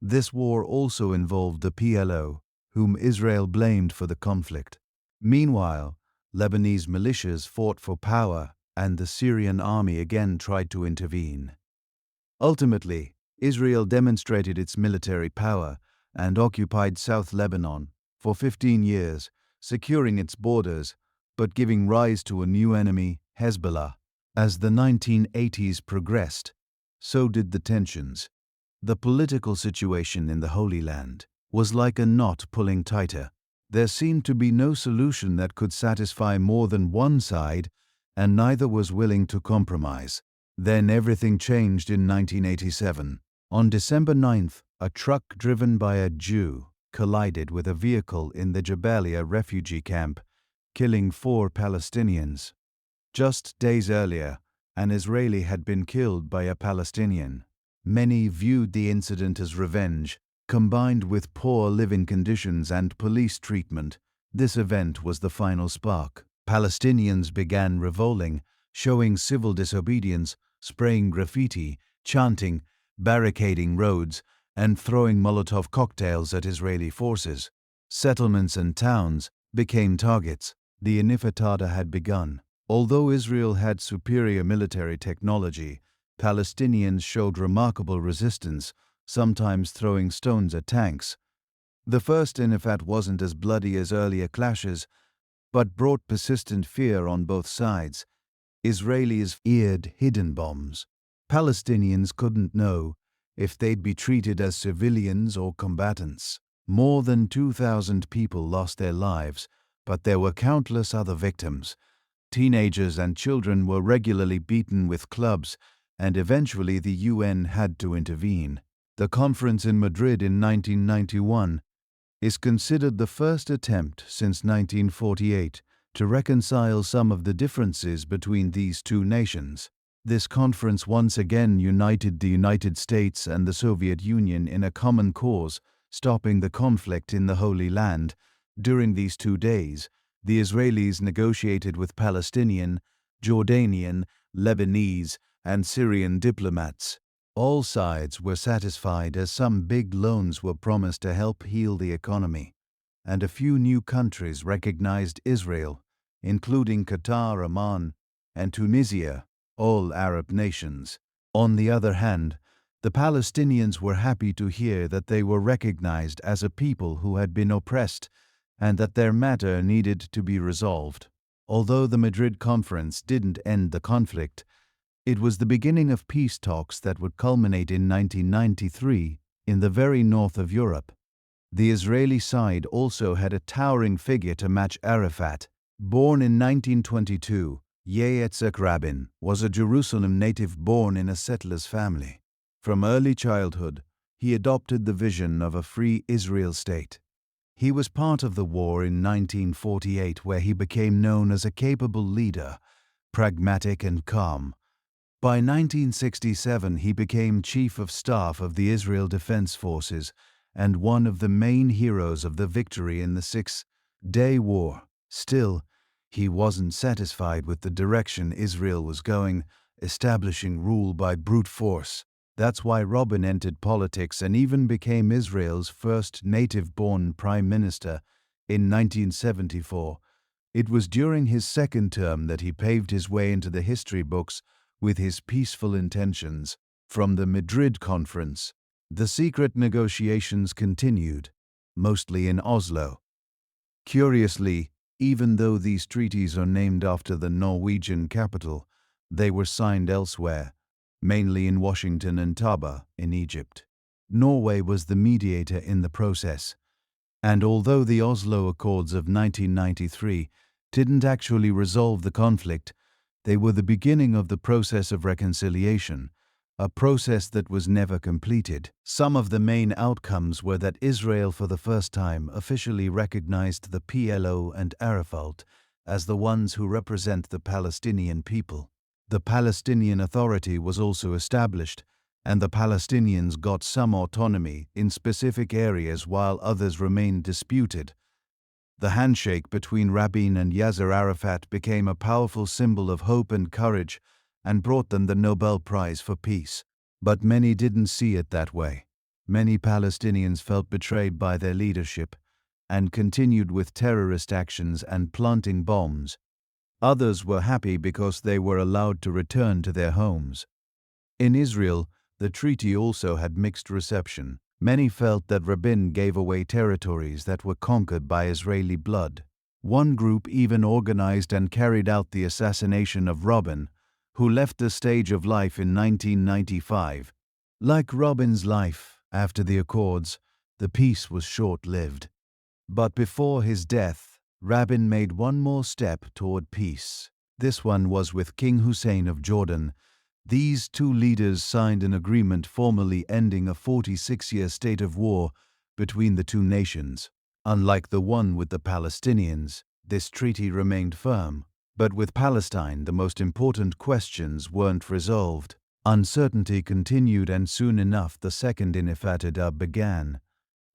This war also involved the PLO, whom Israel blamed for the conflict. Meanwhile, Lebanese militias fought for power, and the Syrian army again tried to intervene. Ultimately, Israel demonstrated its military power and occupied South Lebanon for 15 years, securing its borders, but giving rise to a new enemy, Hezbollah. As the 1980s progressed, so did the tensions. The political situation in the Holy Land was like a knot pulling tighter. There seemed to be no solution that could satisfy more than one side, and neither was willing to compromise. Then everything changed in 1987. On December 9th, a truck driven by a Jew collided with a vehicle in the Jabalia refugee camp, killing 4 Palestinians. Just days earlier, an Israeli had been killed by a Palestinian. Many viewed the incident as revenge. Combined with poor living conditions and police treatment, this event was the final spark. Palestinians began revolting, showing civil disobedience, spraying graffiti, chanting, barricading roads, and throwing Molotov cocktails at Israeli forces. Settlements and towns became targets. The Intifada had begun. Although Israel had superior military technology, Palestinians showed remarkable resistance, sometimes throwing stones at tanks. The first Intifada wasn't as bloody as earlier clashes, but brought persistent fear on both sides. Israelis feared hidden bombs. Palestinians couldn't know if they'd be treated as civilians or combatants. More than 2,000 people lost their lives, but there were countless other victims. Teenagers and children were regularly beaten with clubs, and eventually the UN had to intervene. The conference in Madrid in 1991 is considered the first attempt since 1948 to reconcile some of the differences between these two nations. This conference once again united the United States and the Soviet Union in a common cause, stopping the conflict in the Holy Land. During these 2 days, the Israelis negotiated with Palestinian, Jordanian, Lebanese, and Syrian diplomats. All sides were satisfied as some big loans were promised to help heal the economy, and a few new countries recognized Israel, including Qatar, Oman, and Tunisia, all Arab nations. On the other hand, the Palestinians were happy to hear that they were recognized as a people who had been oppressed and that their matter needed to be resolved. Although the Madrid conference didn't end the conflict, it was the beginning of peace talks that would culminate in 1993 in the very north of Europe. The Israeli side also had a towering figure to match Arafat. Born in 1922, Yitzhak Rabin was a Jerusalem native born in a settler's family. From early childhood, he adopted the vision of a free Israel state. He was part of the war in 1948, where he became known as a capable leader, pragmatic and calm. By 1967, he became Chief of Staff of the Israel Defense Forces and one of the main heroes of the victory in the Six-Day War. Still, he wasn't satisfied with the direction Israel was going, establishing rule by brute force. That's why Rabin entered politics and even became Israel's first native-born prime minister in 1974. It was during his second term that he paved his way into the history books with his peaceful intentions. From the Madrid conference, the secret negotiations continued, mostly in Oslo. Curiously, even though these treaties are named after the Norwegian capital, they were signed elsewhere, mainly in Washington and Taba in Egypt. Norway was the mediator in the process, and although the Oslo Accords of 1993 didn't actually resolve the conflict, they were the beginning of the process of reconciliation, a process that was never completed. Some of the main outcomes were that Israel for the first time officially recognized the PLO and Arafat as the ones who represent the Palestinian people. The Palestinian Authority was also established, and the Palestinians got some autonomy in specific areas while others remained disputed. The handshake between Rabin and Yasser Arafat became a powerful symbol of hope and courage and brought them the Nobel Prize for Peace. But many didn't see it that way. Many Palestinians felt betrayed by their leadership and continued with terrorist actions and planting bombs. Others were happy because they were allowed to return to their homes. In Israel, the treaty also had mixed reception. Many felt that Rabin gave away territories that were conquered by Israeli blood. One group even organized and carried out the assassination of Rabin, who left the stage of life in 1995. Like Rabin's life after the Accords, the peace was short-lived. But before his death, Rabin made one more step toward peace. This one was with King Hussein of Jordan. These two leaders signed an agreement formally ending a 46-year state of war between the two nations. Unlike the one with the Palestinians, this treaty remained firm. But with Palestine, the most important questions weren't resolved. Uncertainty continued, and soon enough the Second Intifada began.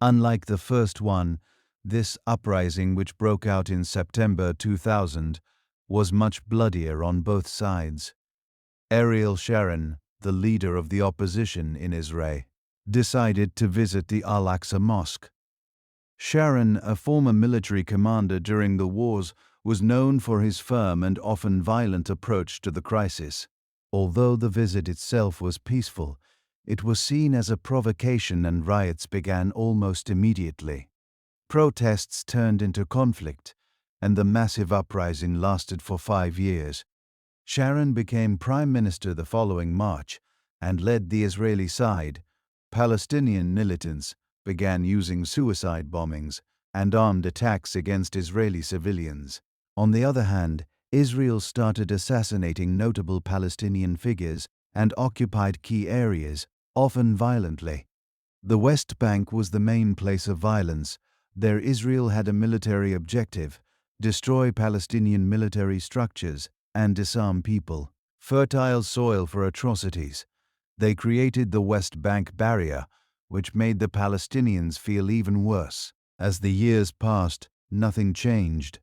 Unlike the first one, this uprising, which broke out in September 2000, was much bloodier on both sides. Ariel Sharon, the leader of the opposition in Israel, decided to visit the Al-Aqsa Mosque. Sharon, a former military commander during the wars, was known for his firm and often violent approach to the crisis. Although the visit itself was peaceful, it was seen as a provocation, and riots began almost immediately. Protests turned into conflict, and the massive uprising lasted for 5 years. Sharon became prime minister the following March and led the Israeli side. Palestinian militants began using suicide bombings and armed attacks against Israeli civilians. On the other hand, Israel started assassinating notable Palestinian figures and occupied key areas, often violently. The West Bank was the main place of violence. There Israel had a military objective: destroy Palestinian military structures and disarm people. Fertile soil for atrocities. They created the West Bank barrier, which made the Palestinians feel even worse. As the years passed, nothing changed.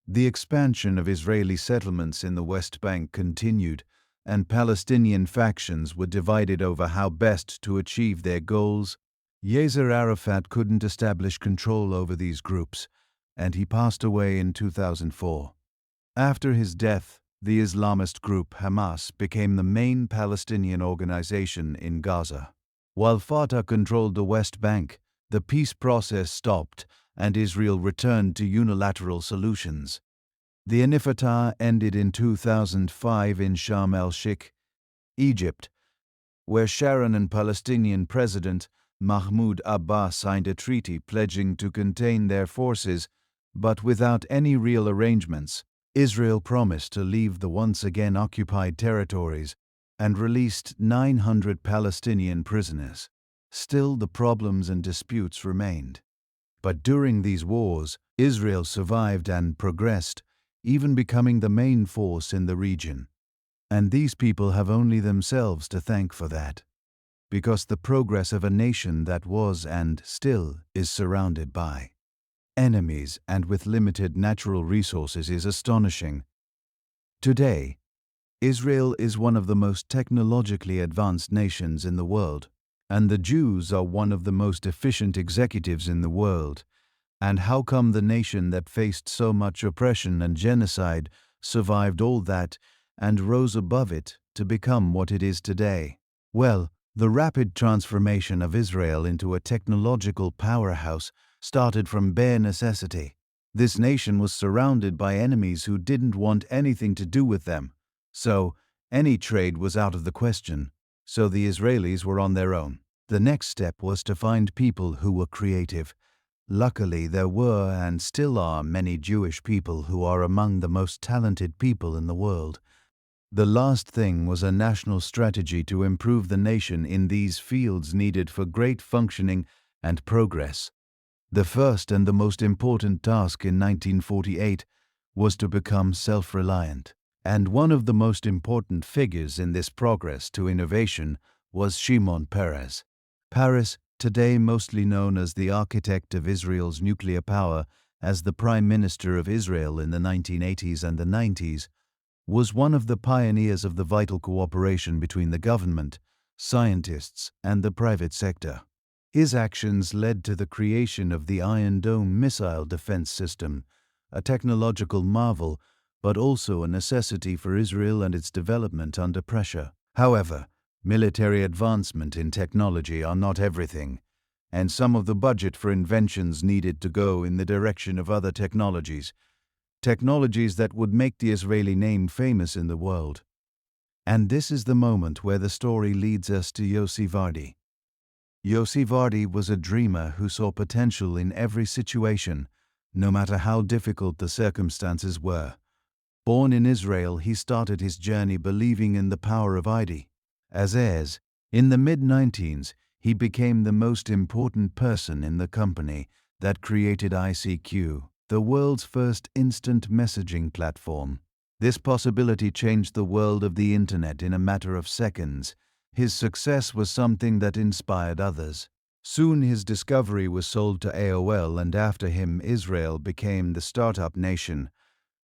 The expansion of Israeli settlements in the West Bank continued, and Palestinian factions were divided over how best to achieve their goals. Yasser Arafat couldn't establish control over these groups, and he passed away in 2004. After his death, the Islamist group Hamas became the main Palestinian organization in Gaza. While Fatah controlled the West Bank, the peace process stopped and Israel returned to unilateral solutions. The Intifada ended in 2005 in Sharm el-Sheikh, Egypt, where Sharon and Palestinian President Mahmoud Abbas signed a treaty pledging to contain their forces, but without any real arrangements. Israel promised to leave the once again occupied territories and released 900 Palestinian prisoners. Still, the problems and disputes remained. But during these wars, Israel survived and progressed, even becoming the main force in the region. And these people have only themselves to thank for that, because the progress of a nation that was and still is surrounded by enemies and with limited natural resources is astonishing. Today, Israel is one of the most technologically advanced nations in the world, and the Jews are one of the most efficient executives in the world. And how come the nation that faced so much oppression and genocide survived all that and rose above it to become what it is today? Well, the rapid transformation of Israel into a technological powerhouse started from bare necessity. This nation was surrounded by enemies who didn't want anything to do with them, so any trade was out of the question. So the Israelis were on their own. The next step was to find people who were creative. Luckily, there were and still are many Jewish people who are among the most talented people in the world. The last thing was a national strategy to improve the nation in these fields needed for great functioning and progress. The first and the most important task in 1948 was to become self-reliant. And one of the most important figures in this progress to innovation was Shimon Peres. Peres, today mostly known as the architect of Israel's nuclear power, as the Prime Minister of Israel in the 1980s and the 90s, was one of the pioneers of the vital cooperation between the government, scientists, and the private sector. His actions led to the creation of the Iron Dome missile defense system, a technological marvel, but also a necessity for Israel and its development under pressure. However, military advancement in technology are not everything, and some of the budget for inventions needed to go in the direction of other technologies that would make the Israeli name famous in the world. And this is the moment where the story leads us to Yossi Vardi. Yossi Vardi was a dreamer who saw potential in every situation, no matter how difficult the circumstances were. Born in Israel, he started his journey believing in the power of ideas. In the mid-19s, he became the most important person in the company that created ICQ, the world's first instant messaging platform. This possibility changed the world of the internet in a matter of seconds. His success was something that inspired others. Soon his discovery was sold to AOL, and after him Israel became the startup nation.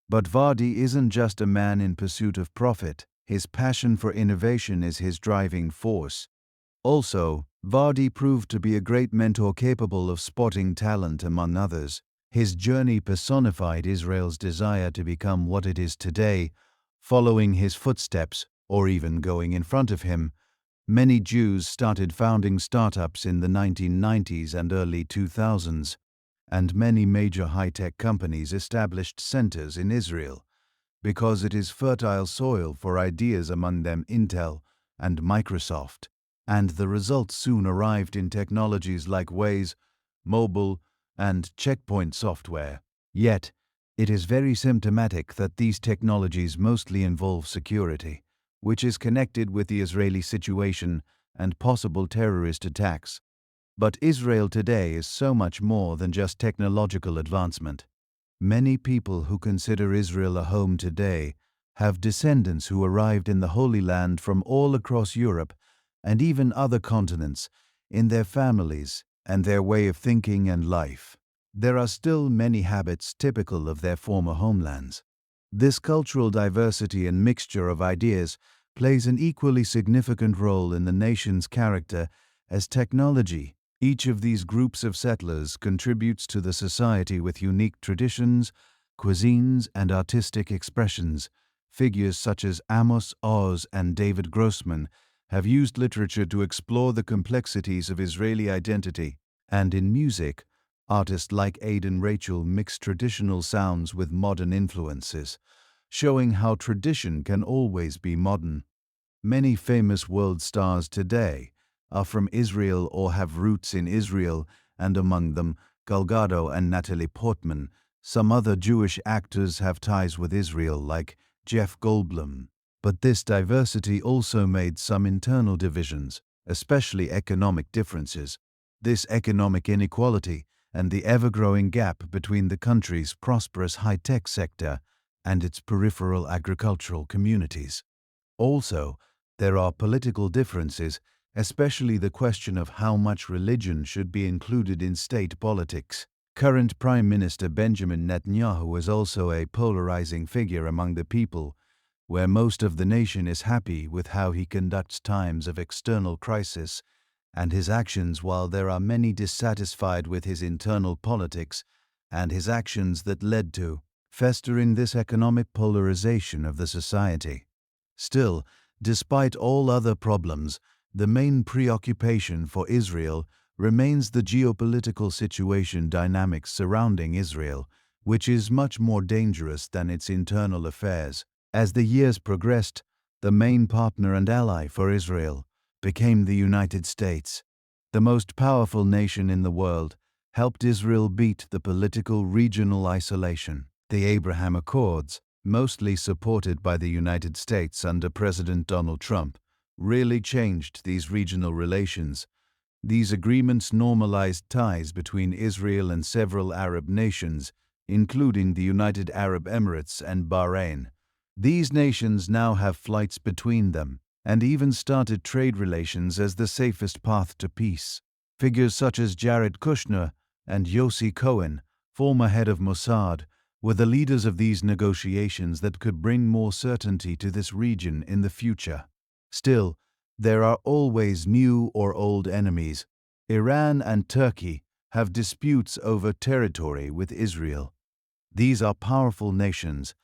But Vardi isn't just a man in pursuit of profit. His passion for innovation is his driving force. Also, Vardi proved to be a great mentor capable of spotting talent among others. His journey personified Israel's desire to become what it is today. Following his footsteps, or even going in front of him, many Jews started founding startups in the 1990s and early 2000s, and many major high-tech companies established centers in Israel, because it is fertile soil for ideas, among them Intel and Microsoft. And the results soon arrived in technologies like Waze, mobile, and checkpoint software. Yet, it is very symptomatic that these technologies mostly involve security, which is connected with the Israeli situation and possible terrorist attacks. But Israel today is so much more than just technological advancement. Many people who consider Israel a home today have descendants who arrived in the Holy Land from all across Europe and even other continents in their families and their way of thinking and life. There are still many habits typical of their former homelands. This cultural diversity and mixture of ideas plays an equally significant role in the nation's character as technology. Each of these groups of settlers contributes to the society with unique traditions, cuisines, and artistic expressions. Figures such as Amos Oz and David Grossman have used literature to explore the complexities of Israeli identity, and in music, artists like Aidan Rachel mix traditional sounds with modern influences, showing how tradition can always be modern. Many famous world stars today are from Israel or have roots in Israel, and among them Gal Gadot and Natalie Portman. Some other Jewish actors have ties with Israel, like Jeff Goldblum. But this diversity also made some internal divisions, especially economic differences. This economic inequality and the ever-growing gap between the country's prosperous high-tech sector and its peripheral agricultural communities. Also, there are political differences, especially the question of how much religion should be included in state politics. Current Prime Minister Benjamin Netanyahu is also a polarizing figure among the people, where most of the nation is happy with how he conducts times of external crisis and his actions, while there are many dissatisfied with his internal politics and his actions that led to fester in this economic polarization of the society. Still, despite all other problems, the main preoccupation for Israel remains the geopolitical situation dynamics surrounding Israel, which is much more dangerous than its internal affairs. As the years progressed, the main partner and ally for Israel became the United States. The most powerful nation in the world helped Israel beat the political regional isolation. The Abraham Accords, mostly supported by the United States under President Donald Trump, really changed these regional relations. These agreements normalized ties between Israel and several Arab nations, including the United Arab Emirates and Bahrain. These nations now have flights between them, and even started trade relations as the safest path to peace. Figures such as Jared Kushner and Yossi Cohen, former head of Mossad, were the leaders of these negotiations that could bring more certainty to this region in the future. Still, there are always new or old enemies. Iran and Turkey have disputes over territory with Israel. These are powerful nations,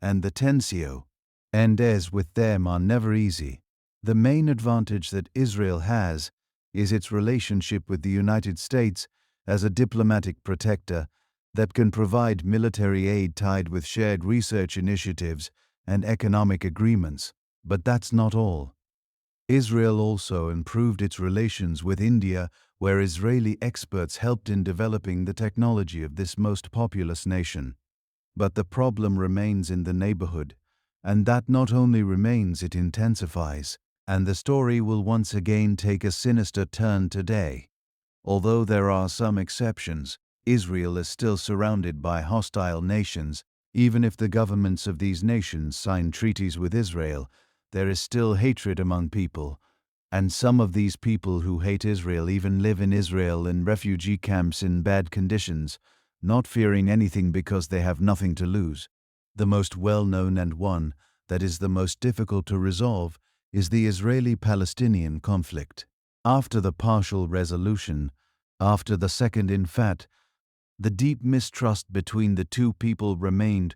and the tensio and as with them are never easy. The main advantage that Israel has is its relationship with the United States as a diplomatic protector that can provide military aid tied with shared research initiatives and economic agreements. But that's not all. Israel also improved its relations with India, where Israeli experts helped in developing the technology of this most populous nation. But the problem remains in the neighborhood, and that not only remains, it intensifies, and the story will once again take a sinister turn today. Although there are some exceptions, Israel is still surrounded by hostile nations. Even if the governments of these nations sign treaties with Israel, there is still hatred among people, and some of these people who hate Israel even live in Israel in refugee camps in bad conditions, not fearing anything because they have nothing to lose. The most well-known and one that is the most difficult to resolve is the Israeli-Palestinian conflict. After the partial resolution, after the Second Intifada, the deep mistrust between the two people remained,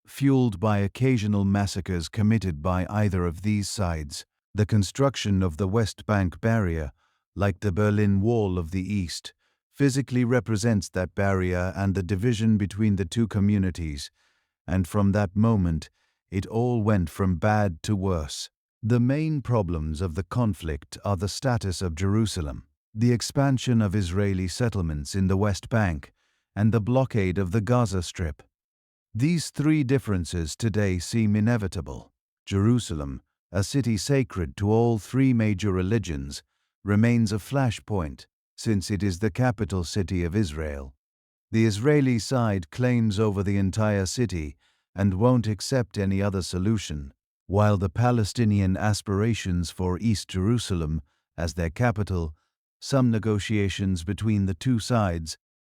fueled by occasional massacres committed by either of these sides. The construction of the West Bank barrier, like the Berlin Wall of the East, physically represents that barrier and the division between the two communities, and from that moment, it all went from bad to worse. The main problems of the conflict are the status of Jerusalem, the expansion of Israeli settlements in the West Bank, and the blockade of the Gaza Strip. These three differences today seem inevitable. Jerusalem, a city sacred to all three major religions, remains a flashpoint since it is the capital city of Israel. The Israeli side claims over the entire city and won't accept any other solution, while the Palestinian aspirations for East Jerusalem as their capital, some negotiations between the two sides,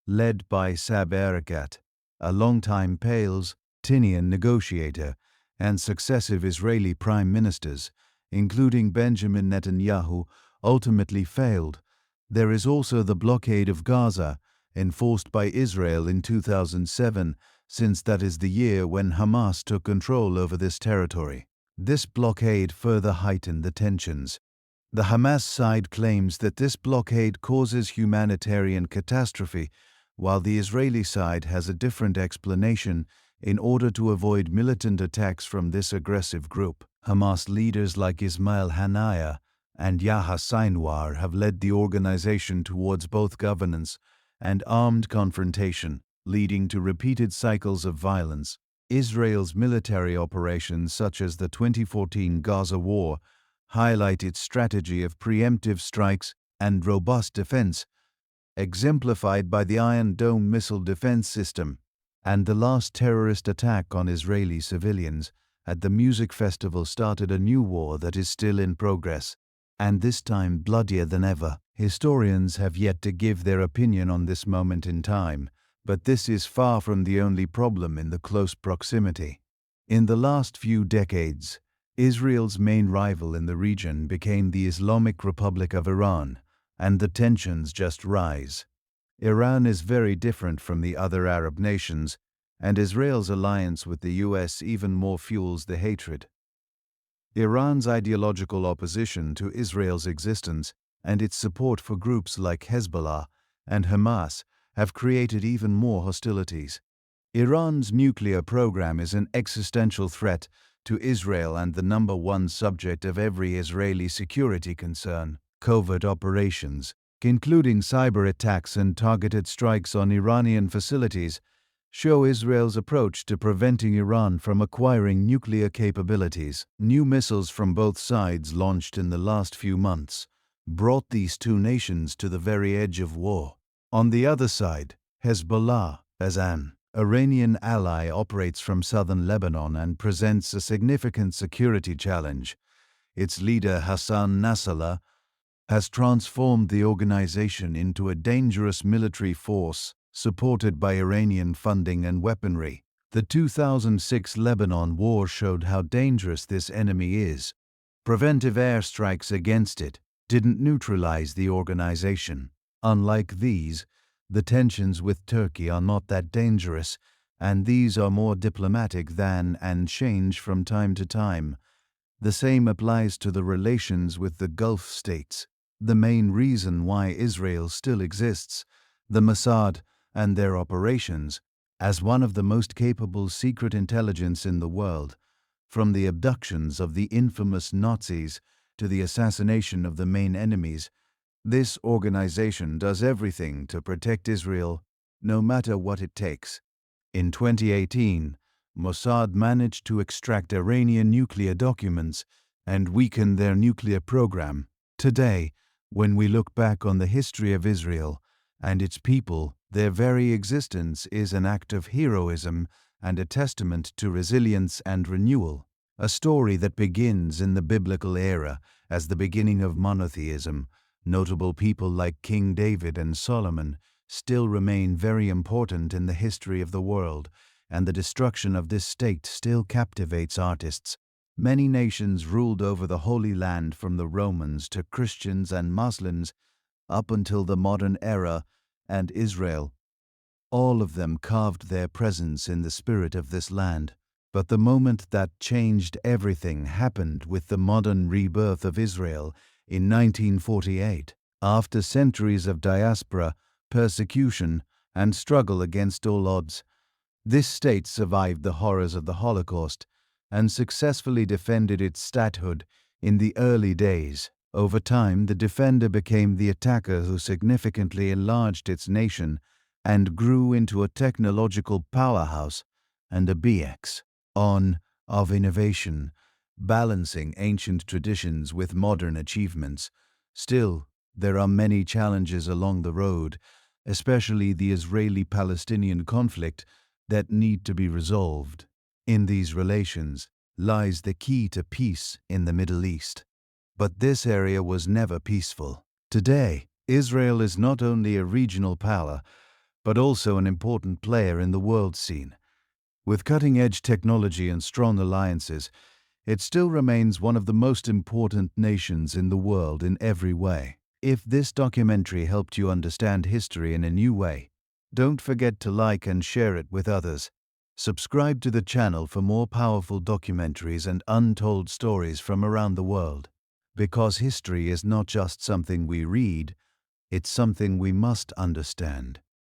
led by Saeb Erekat, a longtime Palestinian negotiator, and successive Israeli prime ministers, including Benjamin Netanyahu, ultimately failed. There is also the blockade of Gaza, enforced by Israel in 2007, since that is the year when Hamas took control over this territory. This blockade further heightened the tensions. The Hamas side claims that this blockade causes humanitarian catastrophe, while the Israeli side has a different explanation in order to avoid militant attacks from this aggressive group. Hamas leaders like Ismail Haniyeh and Yahya Sinwar have led the organization towards both governance and armed confrontation, leading to repeated cycles of violence. Israel's military operations, such as the 2014 Gaza War, highlight its strategy of preemptive strikes and robust defense, exemplified by the Iron Dome missile defense system, and the last terrorist attack on Israeli civilians at the music festival started a new war that is still in progress, and this time bloodier than ever. Historians have yet to give their opinion on this moment in time, but this is far from the only problem in the close proximity. In the last few decades, Israel's main rival in the region became the Islamic Republic of Iran, and the tensions just rise. Iran is very different from the other Arab nations, and Israel's alliance with the US even more fuels the hatred. Iran's ideological opposition to Israel's existence and its support for groups like Hezbollah and Hamas have created even more hostilities. Iran's nuclear program is an existential threat to Israel and the number one subject of every Israeli security concern. Covert operations, including cyber attacks and targeted strikes on Iranian facilities, show Israel's approach to preventing Iran from acquiring nuclear capabilities. New missiles from both sides launched in the last few months brought these two nations to the very edge of war. On the other side, Hezbollah, as an Iranian ally, operates from southern Lebanon and presents a significant security challenge. Its leader, Hassan Nasrallah, has transformed the organization into a dangerous military force supported by Iranian funding and weaponry. The 2006 Lebanon War showed how dangerous this enemy is. Preventive airstrikes against it didn't neutralize the organization. Unlike these, the tensions with Turkey are not that dangerous, and these are more diplomatic than and change from time to time. The same applies to the relations with the Gulf states. The main reason why Israel still exists, the Mossad and their operations, as one of the most capable secret intelligence in the world, from the abductions of the infamous Nazis to the assassination of the main enemies, this organization does everything to protect Israel, no matter what it takes. In 2018, Mossad managed to extract Iranian nuclear documents and weaken their nuclear program. Today, when we look back on the history of Israel and its people, their very existence is an act of heroism and a testament to resilience and renewal. A story that begins in the biblical era as the beginning of monotheism. Notable people like King David and Solomon still remain very important in the history of the world, and the destruction of this state still captivates artists. Many nations ruled over the Holy Land, from the Romans to Christians and Muslims, up until the modern era and Israel. All of them carved their presence in the spirit of this land. But the moment that changed everything happened with the modern rebirth of Israel in 1948. After centuries of diaspora, persecution, and struggle against all odds, this state survived the horrors of the Holocaust and successfully defended its statehood in the early days. Over time, the defender became the attacker, who significantly enlarged its nation and grew into a technological powerhouse and a BX of innovation, balancing ancient traditions with modern achievements. Still, there are many challenges along the road, especially the Israeli-Palestinian conflict, that need to be resolved. In these relations lies the key to peace in the Middle East. But this area was never peaceful. Today, Israel is not only a regional power, but also an important player in the world scene. With cutting-edge technology and strong alliances, it still remains one of the most important nations in the world in every way. If this documentary helped you understand history in a new way, don't forget to like and share it with others. Subscribe to the channel for more powerful documentaries and untold stories from around the world. Because history is not just something we read, it's something we must understand.